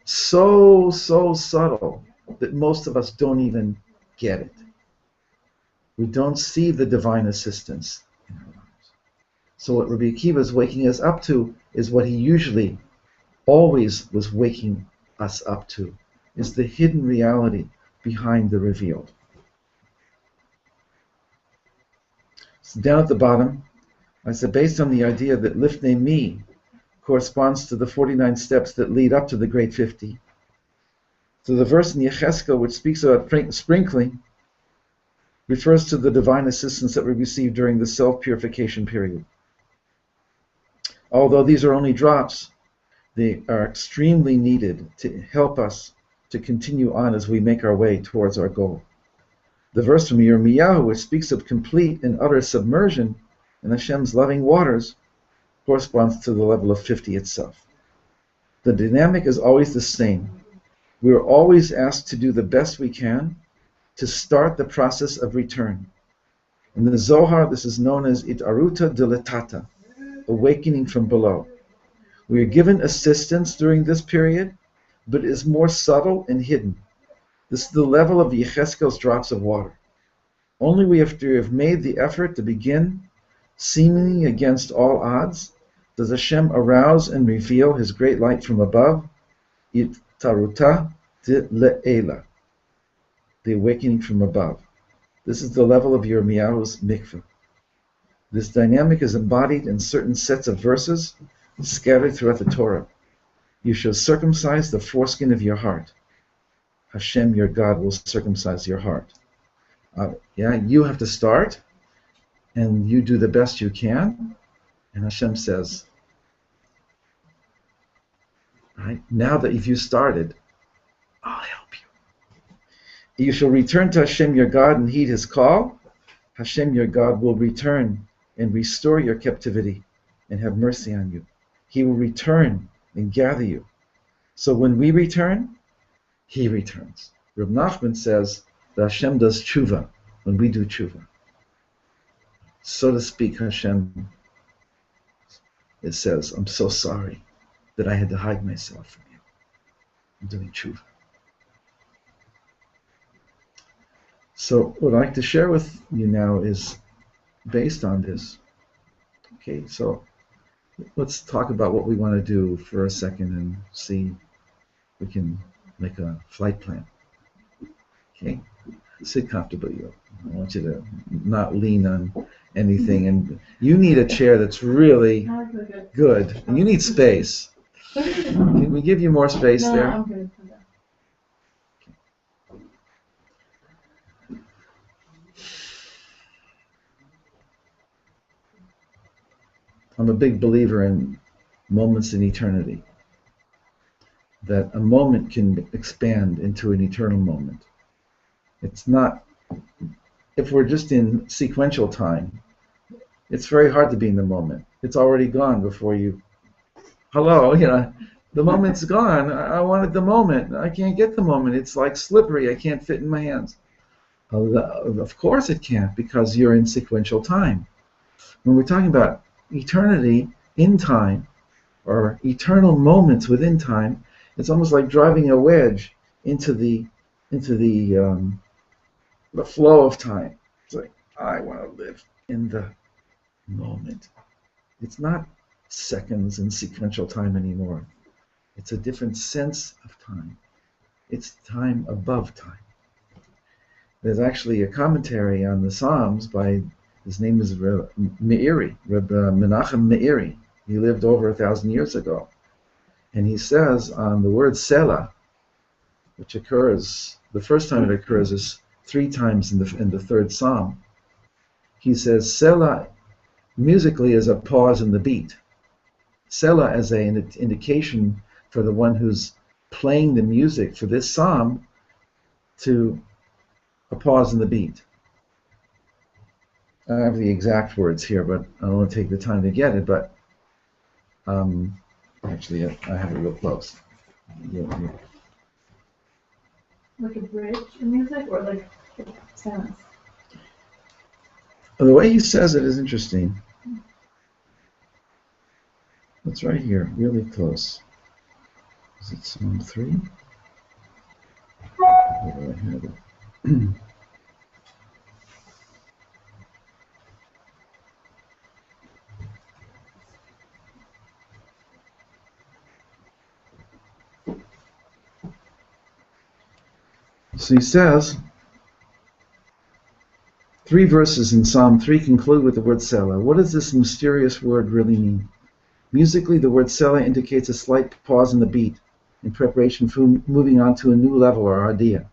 [SPEAKER 1] So subtle that most of us don't even get it. We don't see the divine assistance in our lives. So what Rabbi Akiva is waking us up to is what he usually always was waking us up to, is the hidden reality behind the revealed. So down at the bottom, I said, based on the idea that Lifnei Mi corresponds to the 49 steps that lead up to the Great 50. So the verse in Yecheskel, which speaks about sprinkling, refers to the divine assistance that we receive during the self-purification period. Although these are only drops, they are extremely needed to help us to continue on as we make our way towards our goal. The verse from Yirmiyahu, which speaks of complete and utter submersion in Hashem's loving waters, corresponds to the level of 50 itself. The dynamic is always the same. We are always asked to do the best we can to start the process of return. In the Zohar, this is known as Itaruta Dilatata, awakening from below. We are given assistance during this period, but it is more subtle and hidden. This is the level of Yecheskel's drops of water. Only we have to have made the effort to begin, seemingly against all odds, does Hashem arouse and reveal His great light from above, Itaruta Le'ela, the awakening from above. This is the level of Yirmiyahu's mikveh. This dynamic is embodied in certain sets of verses scattered throughout the Torah. You shall circumcise the foreskin of your heart. Hashem, your God, will circumcise your heart. You have to start, and you do the best you can, and Hashem says, right, now that if you started, I'll help you. You shall return to Hashem, your God, and heed His call. Hashem, your God, will return and restore your captivity and have mercy on you. He will return and gather you. So when we return, He returns. Reb Nachman says that Hashem does tshuva when we do tshuva. So to speak, Hashem, it says, I'm so sorry that I had to hide myself from you. I'm doing tshuva. So what I'd like to share with you now is based on this. Okay, so let's talk about what we want to do for a second and see if we can make a flight plan. Okay, sit comfortably. I want you to not lean on anything, and you need a chair that's really good, and you need space. Can we give you more space there?
[SPEAKER 2] I'm good.
[SPEAKER 1] I'm a big believer in moments in eternity, that a moment can expand into an eternal moment. It's not, if we're just in sequential time, it's very hard to be in the moment. It's already gone before you, hello, the moment's gone. I wanted the moment. I can't get the moment. It's like slippery. I can't fit in my hands. Of course it can't, because you're in sequential time. When we're talking about eternity in time, or eternal moments within time, it's almost like driving a wedge into the flow of time. It's like, I want to live in the moment. It's not seconds and sequential time anymore. It's a different sense of time. It's time above time. There's actually a commentary on the Psalms by, his name is Meiri, Rabbi Menachem Meiri. He lived over 1,000 years ago. And he says on the word Selah, which occurs, the first time it occurs is 3 times in the third Psalm. He says Selah musically is a pause in the beat. Selah as an indication for the one who's playing the music for this Psalm to a pause in the beat. I don't have the exact words here, but I don't want to take the time to get it, but actually, I have it real close.
[SPEAKER 2] Like a bridge in music, or like tennis?
[SPEAKER 1] The way he says it is interesting. It's right here, really close. Is it Psalm 3? Where do I have it? So he says, 3 verses in Psalm 3 conclude with the word Selah. What does this mysterious word really mean? Musically, the word Selah indicates a slight pause in the beat in preparation for moving on to a new level or idea.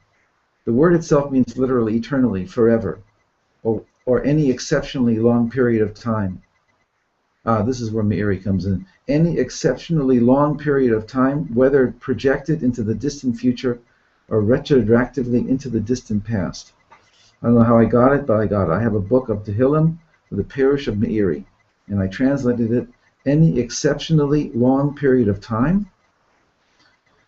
[SPEAKER 1] The word itself means literally eternally, forever, or any exceptionally long period of time. This is where Meiri comes in. Any exceptionally long period of time, whether projected into the distant future or retroactively into the distant past. I don't know how I got it, but I got it. I have a book of Tehillim for the parish of Meiri, and I translated it, any exceptionally long period of time,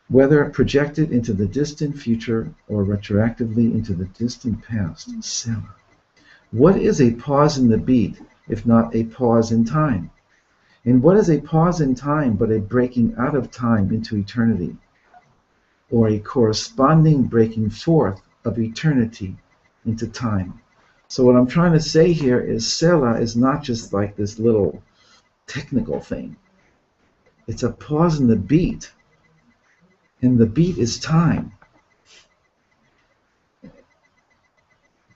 [SPEAKER 1] whether projected into the distant future or retroactively into the distant past. Selah. What is a pause in the beat, if not a pause in time? And what is a pause in time but a breaking out of time into eternity, or a corresponding breaking forth of eternity into time? So what I'm trying to say here is Selah is not just like this little technical thing. It's a pause in the beat, and the beat is time.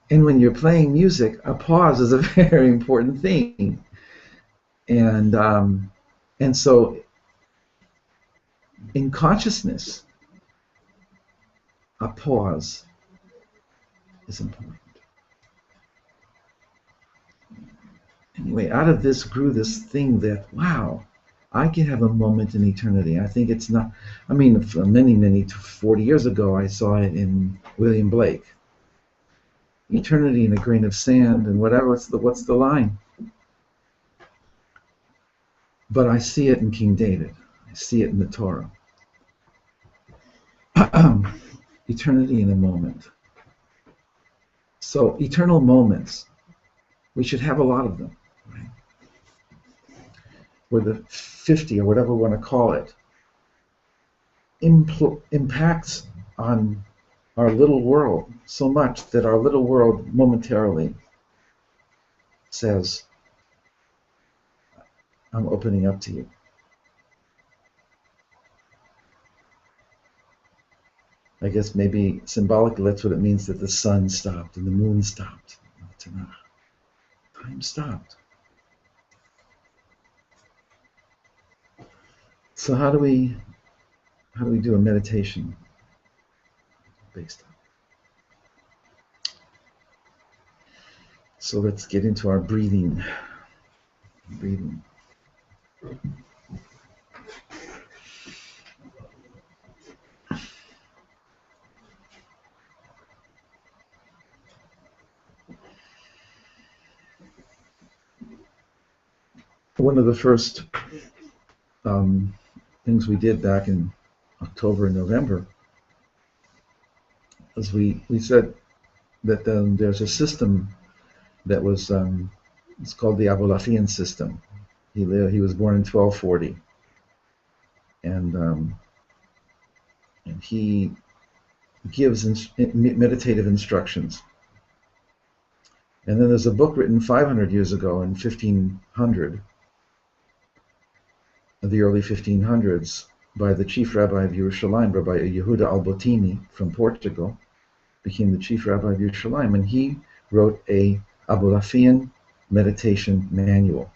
[SPEAKER 1] And when you're playing music, a pause is a very important thing. And so in consciousness, a pause is important. Anyway, out of this grew this thing that, wow, I can have a moment in eternity. I think it's not, I mean, for many, 40 years ago, I saw it in William Blake. Eternity in a grain of sand and whatever, what's the line? But I see it in King David. I see it in the Torah. Eternity in a moment. So eternal moments, we should have a lot of them. Right? Or the 50 or whatever we want to call it, impacts on our little world so much that our little world momentarily says, I'm opening up to you. I guess maybe symbolically that's what it means that the sun stopped and the moon stopped. Time stopped. So how do we do a meditation based on? So let's get into our breathing. Breathing. One of the first things we did back in October and November was we said that there's a system that was it's called the Abulafian system. He was born in 1240, and he gives meditative instructions. And then there's a book written 500 years ago in 1500, the early 1500s, by the chief rabbi of Yerushalayim, Rabbi Yehuda Albottini from Portugal, became the chief rabbi of Yerushalayim, and he wrote a Abulafian meditation manual.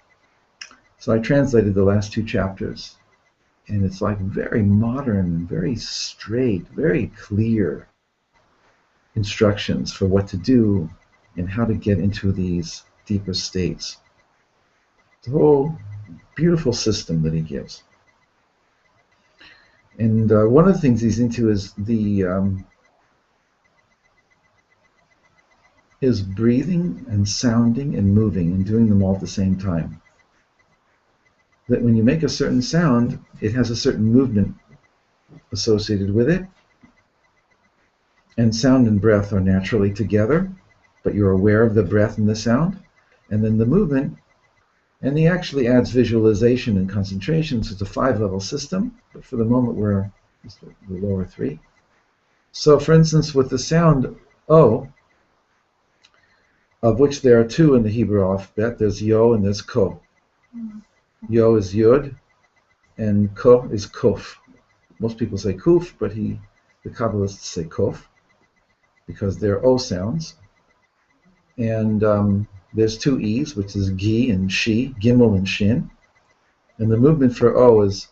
[SPEAKER 1] So I translated the last 2 chapters, and it's like very modern, very straight, very clear instructions for what to do and how to get into these deeper states. The whole beautiful system that he gives. And one of the things he's into is is breathing and sounding and moving and doing them all at the same time. That when you make a certain sound, it has a certain movement associated with it. And sound and breath are naturally together, but you're aware of the breath and the sound. And then the movement, and he actually adds visualization and concentration, so it's a 5-level system, but for the moment we're just the lower 3. So for instance, with the sound O, of which there are 2 in the Hebrew alphabet, there's Yo and there's Ko. Yo is Yud, and Ko is Kuf. Most people say Kuf, but the Kabbalists say Kof, because they're O sounds. And there's 2 E's, which is Gi and Shi, Gimel and Shin. And the movement for O is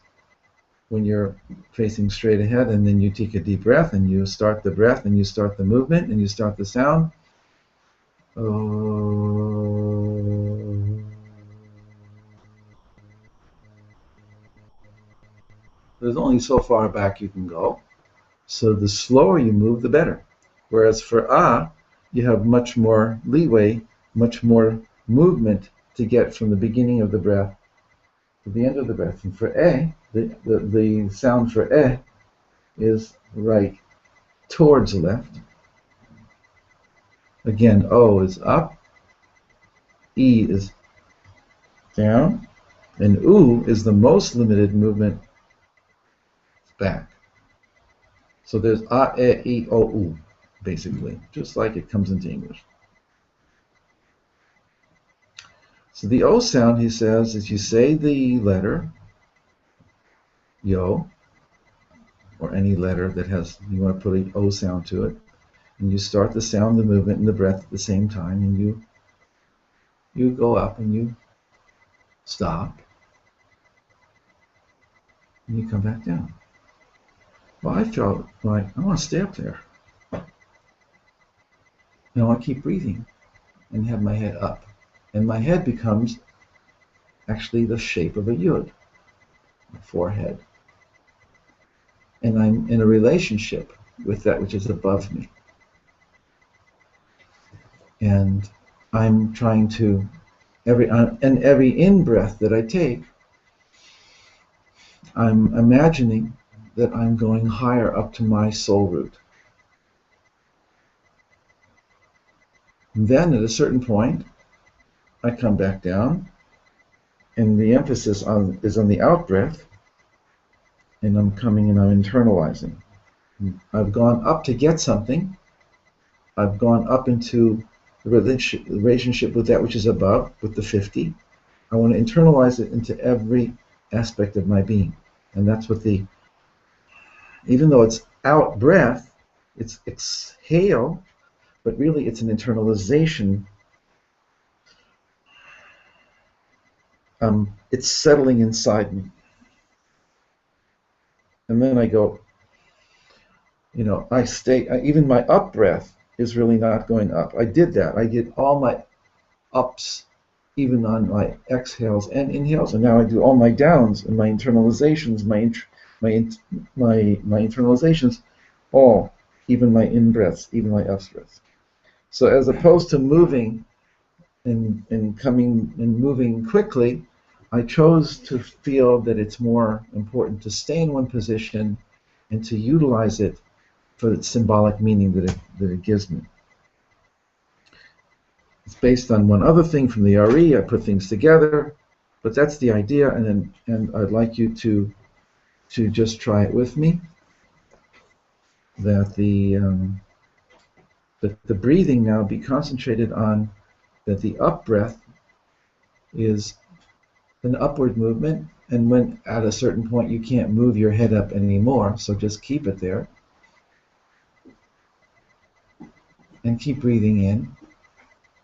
[SPEAKER 1] when you're facing straight ahead, and then you take a deep breath, and you start the breath, and you start the movement, and you start the sound. There's only so far back you can go. So the slower you move, the better. Whereas for Ah, you have much more leeway, much more movement to get from the beginning of the breath to the end of the breath. And for E, the sound for E is right towards left. Again, O is up, E is down, and U is the most limited movement back. So there's A, E, O, U, basically, just like it comes into English. So the O sound, he says, is you say the letter Yo, or any letter that has, you want to put an O sound to it, and you start the sound, the movement, and the breath at the same time, and you go up and you stop, and you come back down. Well, I felt like I want to stay up there. And I want to keep breathing and have my head up. And my head becomes actually the shape of a yud, the forehead. And I'm in a relationship with that which is above me. And I'm trying to, every in-breath that I take, I'm imagining that I'm going higher up to my soul root. And then at a certain point, I come back down, and the emphasis is on the out-breath, and I'm coming and I'm internalizing. I've gone up to get something. I've gone up into the relationship with that which is above, with the 50. I want to internalize it into every aspect of my being. And that's what even though it's out breath, it's exhale, but really it's an internalization. It's settling inside me. And then I go, I stay, even my up breath is really not going up. I did that. I did all my ups even on my exhales and inhales. And now I do all my downs and my internalizations, my internalizations, all, even my in breaths, even my up breaths. So as opposed to moving and coming and moving quickly, I chose to feel that it's more important to stay in one position and to utilize it for its symbolic meaning that it gives me. It's based on one other thing from the RE. I put things together, but that's the idea, and I'd like you to just try it with me. That the breathing now be concentrated on that the up breath is an upward movement, and when at a certain point you can't move your head up anymore, so just keep it there and keep breathing in.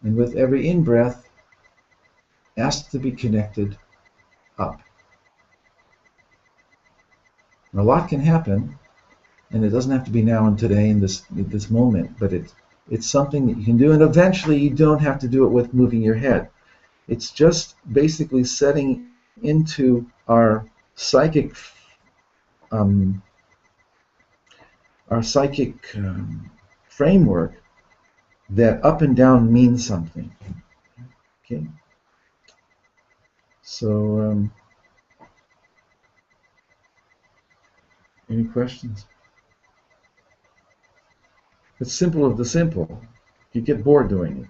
[SPEAKER 1] And with every in-breath, ask to be connected up. A lot can happen, and it doesn't have to be now and today in this moment, but it's something that you can do, and eventually you don't have to do it with moving your head. It's just basically setting into our psychic framework that up and down means something. Okay. So, any questions? It's simple of the simple. You get bored doing it.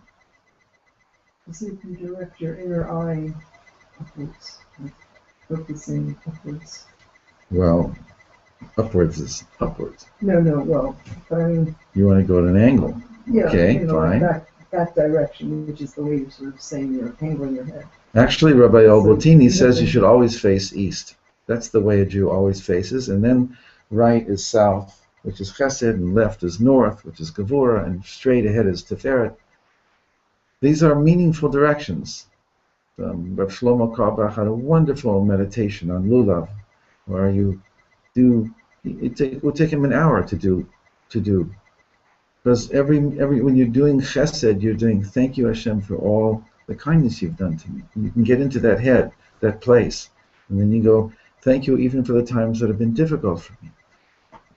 [SPEAKER 2] So you can direct your inner eye upwards, like focusing upwards.
[SPEAKER 1] Well, upwards is upwards.
[SPEAKER 2] No, well, but I mean,
[SPEAKER 1] you want to go at an angle.
[SPEAKER 2] Yeah,
[SPEAKER 1] okay, fine.
[SPEAKER 2] That direction, which is the way you're sort of saying you're angling your head.
[SPEAKER 1] Actually, Rabbi Albertini says you should always face east. That's the way a Jew always faces. And then right is south, which is Chesed, and left is north, which is Gevurah, and straight ahead is Tiferet. These are meaningful directions. Rav Shlomo Carlebach had a wonderful meditation on Lulav, where you do. It will take him an hour to do. Because every when you're doing Chesed, you're doing thank you Hashem for all the kindness you've done to me. And you can get into that head, that place, and then you go thank you even for the times that have been difficult for me.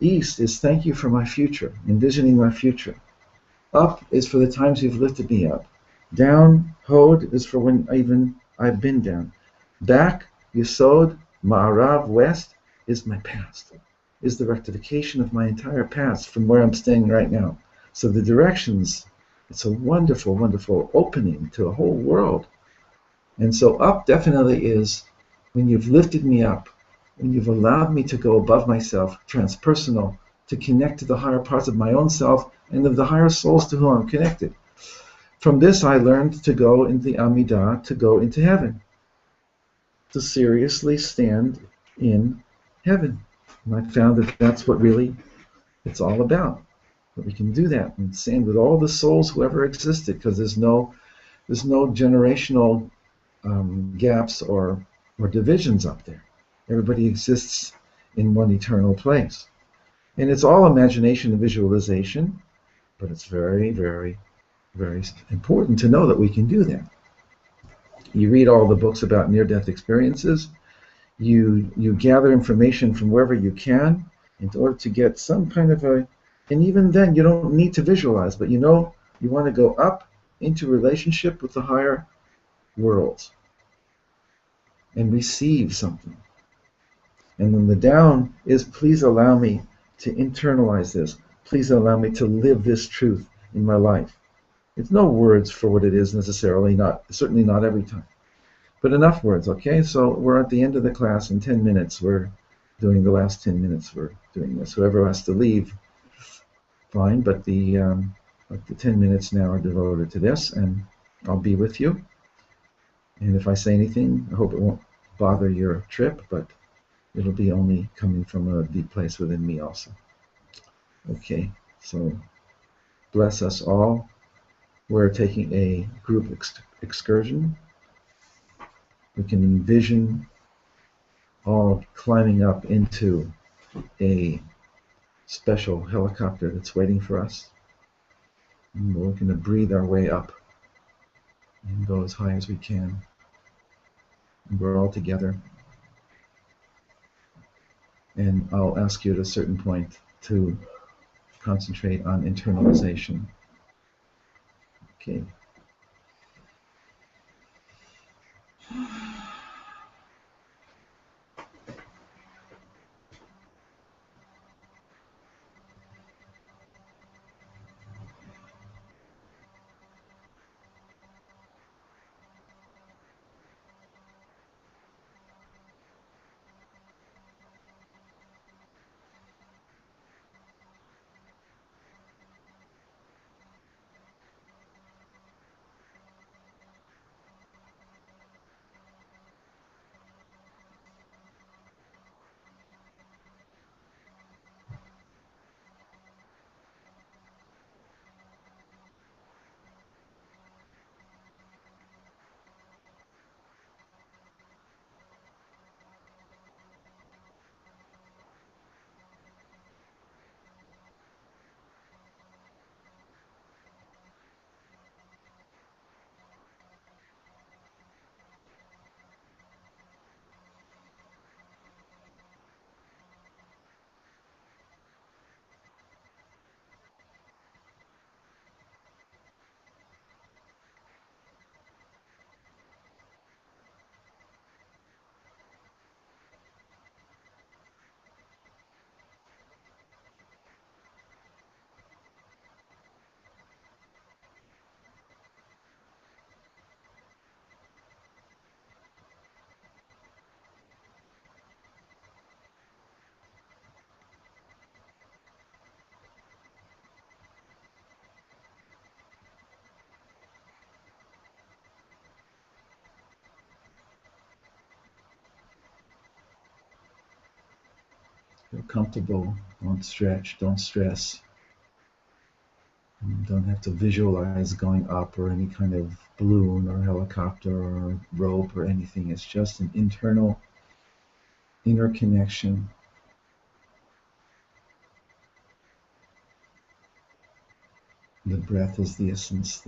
[SPEAKER 1] East is thank you for my future, envisioning my future. Up is for the times you've lifted me up. Down, Hod, is for when even I've been down. Back, Yesod, Ma'arav, West, is my past, is the rectification of my entire past from where I'm standing right now. So the directions, it's a wonderful, wonderful opening to a whole world. And so up definitely is when you've lifted me up, when you've allowed me to go above myself, transpersonal, to connect to the higher parts of my own self and of the higher souls to whom I'm connected. From this I learned to go into the Amidah, to go into heaven, to seriously stand in heaven. And I found that that's what really it's all about. That we can do that and stand with all the souls who ever existed, because there's no generational gaps or divisions up there. Everybody exists in one eternal place. And it's all imagination and visualization, but it's very, very, very important to know that we can do that. You read all the books about near-death experiences. You gather information from wherever you can in order to get some kind of a, and even then you don't need to visualize, but you know you want to go up into relationship with the higher worlds and receive something. And then the down is, please allow me to internalize this. Please allow me to live this truth in my life. It's no words for what it is necessarily, certainly not every time. But enough words, okay? So we're at the end of the class. In 10 minutes, we're doing the last 10 minutes. We're doing this. Whoever has to leave, fine. But the 10 minutes now are devoted to this, and I'll be with you. And if I say anything, I hope it won't bother your trip, but it'll be only coming from a deep place within me also. Okay, so bless us all. We're taking a group excursion. We can envision all climbing up into a special helicopter that's waiting for us. And we're going to breathe our way up and go as high as we can. And we're all together. And I'll ask you at a certain point to concentrate on internalization. Okay. Feel comfortable. Don't stretch. Don't stress. You don't have to visualize going up or any kind of balloon or helicopter or rope or anything. It's just an internal inner connection. The breath is the essence,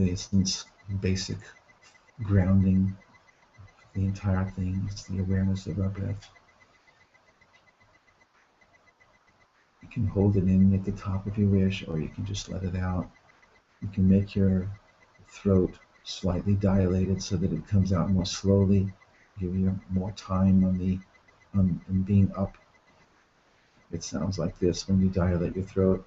[SPEAKER 1] basic grounding. The entire thing is the awareness of our breath. You can hold it in at the top if you wish, or you can just let it out. You can make your throat slightly dilated so that it comes out more slowly, give you more time on being up. It sounds like this when you dilate your throat.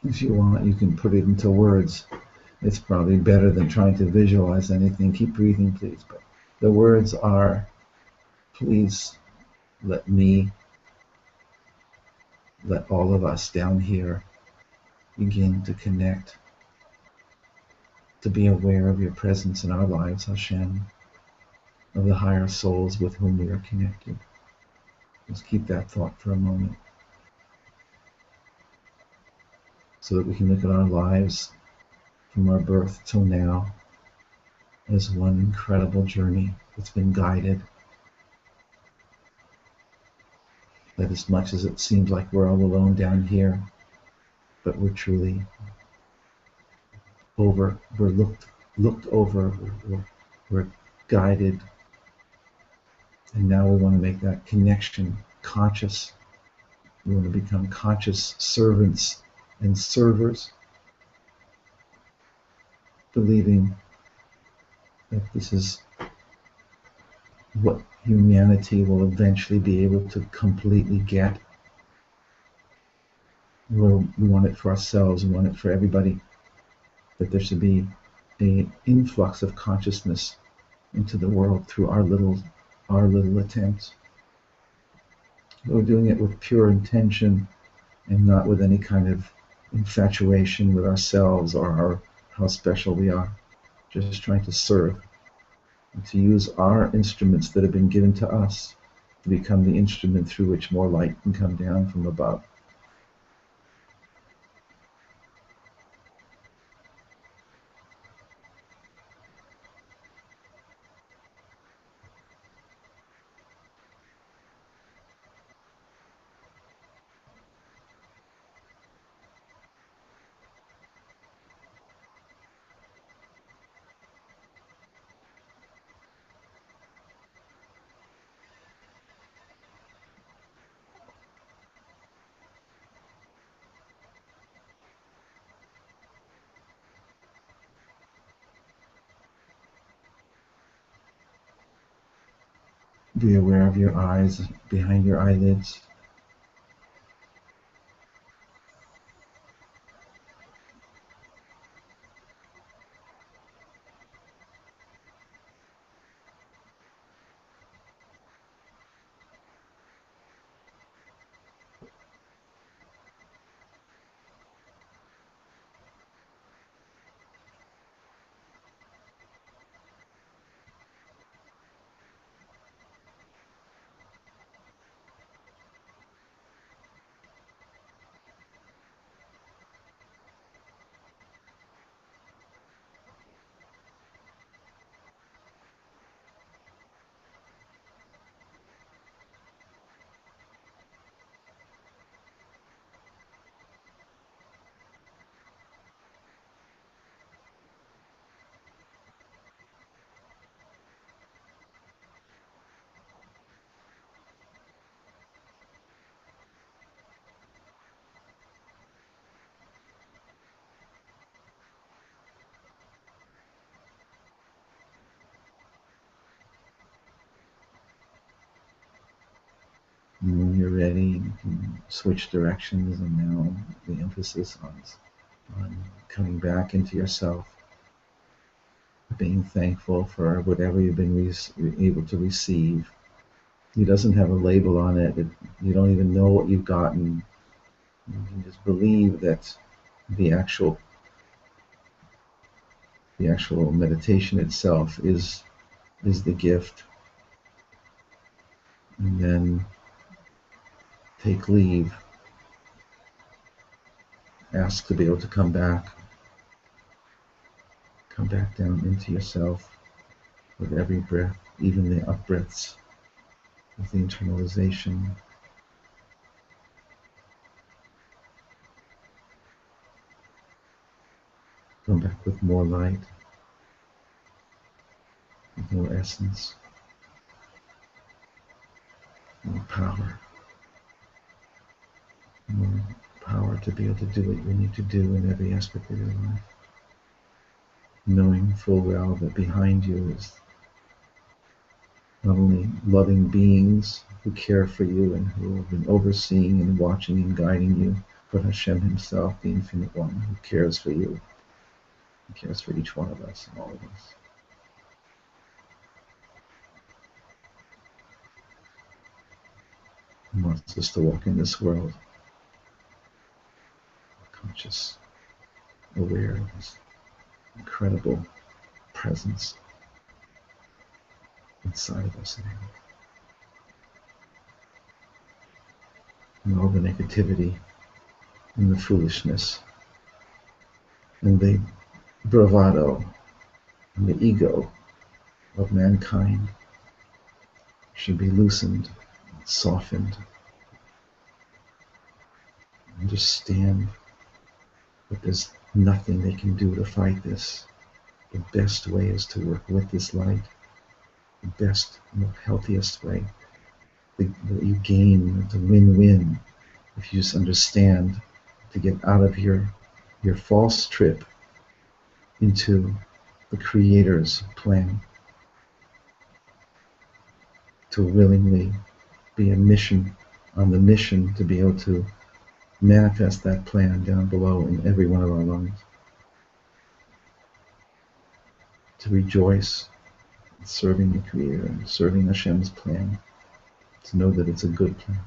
[SPEAKER 1] If you want, you can put it into words. It's probably better than trying to visualize anything. Keep breathing, please. But the words are, please let me, let all of us down here begin to connect, to be aware of your presence in our lives, Hashem, of the higher souls with whom we are connected. Just keep that thought for a moment, so that we can look at our lives from our birth till now as one incredible journey that's been guided. That as much as it seems like we're all alone down here, but we're truly we're looked over, we're guided, and now we want to make that connection conscious. We want to become conscious servants and servers, believing that this is what humanity will eventually be able to completely get. We want it for ourselves, we want it for everybody, that there should be a influx of consciousness into the world through our little attempts. We're doing it with pure intention and not with any kind of infatuation with ourselves or how special we are. Just trying to serve and to use our instruments that have been given to us to become the instrument through which more light can come down from above. Be aware of your eyes behind your eyelids. And when you're ready, you can switch directions, and now the emphasis on coming back into yourself, being thankful for whatever you've been able to receive. It doesn't have a label on it. You don't even know what you've gotten. You can just believe that the actual meditation itself is the gift, and then take leave. Ask to be able to come back down into yourself with every breath, even the up breaths, with the internalization. Come back with more light, with more essence, more power. More power to be able to do what you need to do in every aspect of your life. Knowing full well that behind you is not only loving beings who care for you and who have been overseeing and watching and guiding you, but Hashem himself, the Infinite One, who cares for you. He cares for each one of us and all of us. He wants us to walk in this world conscious, aware of his incredible presence inside of us now. And all the negativity and the foolishness and the bravado and the ego of mankind should be loosened, softened. Understand that there's nothing they can do to fight this. The best way is to work with this light. The best and the healthiest way that you gain, the win-win, if you just understand, to get out of your false trip into the Creator's plan, to willingly be on the mission to be able to manifest that plan down below in every one of our lives. to rejoice in serving the Creator, serving Hashem's plan, to know that it's a good plan.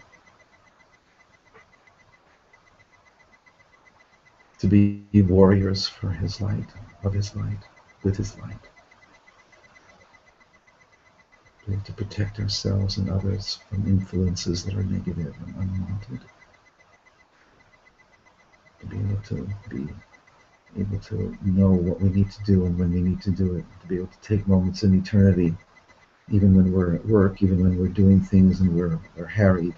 [SPEAKER 1] To be warriors for His light, of His light, with His light. We have to protect ourselves and others from influences that are negative and unwanted. To be able to know what we need to do and when we need to do it. To be able to take moments in eternity, even when we're at work, even when we're doing things and we're harried.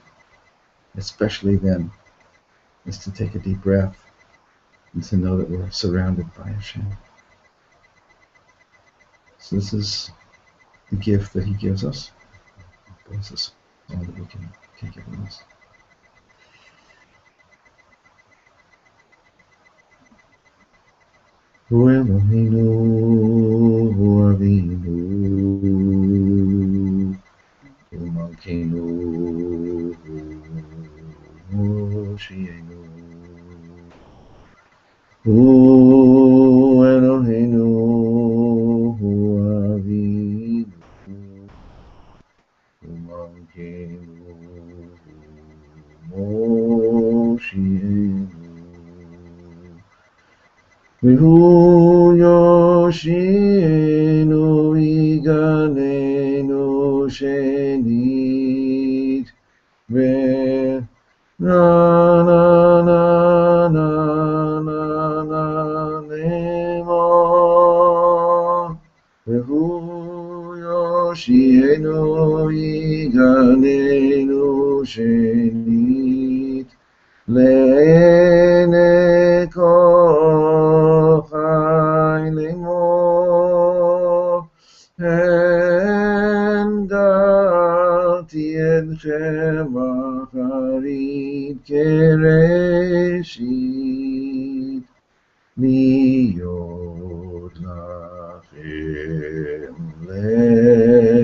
[SPEAKER 1] Especially then, is to take a deep breath and to know that we're surrounded by Hashem. So this is the gift that He gives us. This is all that we can give us. Hu Eloheinu, Hu Avinu, Hu Malkeinu, Hu Moshienu. Hu Eloheinu, Hu Avinu, Hu Malkeinu, Hu Moshienu. V'hu Yoshinu Iganenu Shenit na na na na na na Lemon. V'hu Yoshinu Iganenu Shenit Le'ene kochai lemor Hendarti etchem acharit kereshit Liyot lachem le'Elohim.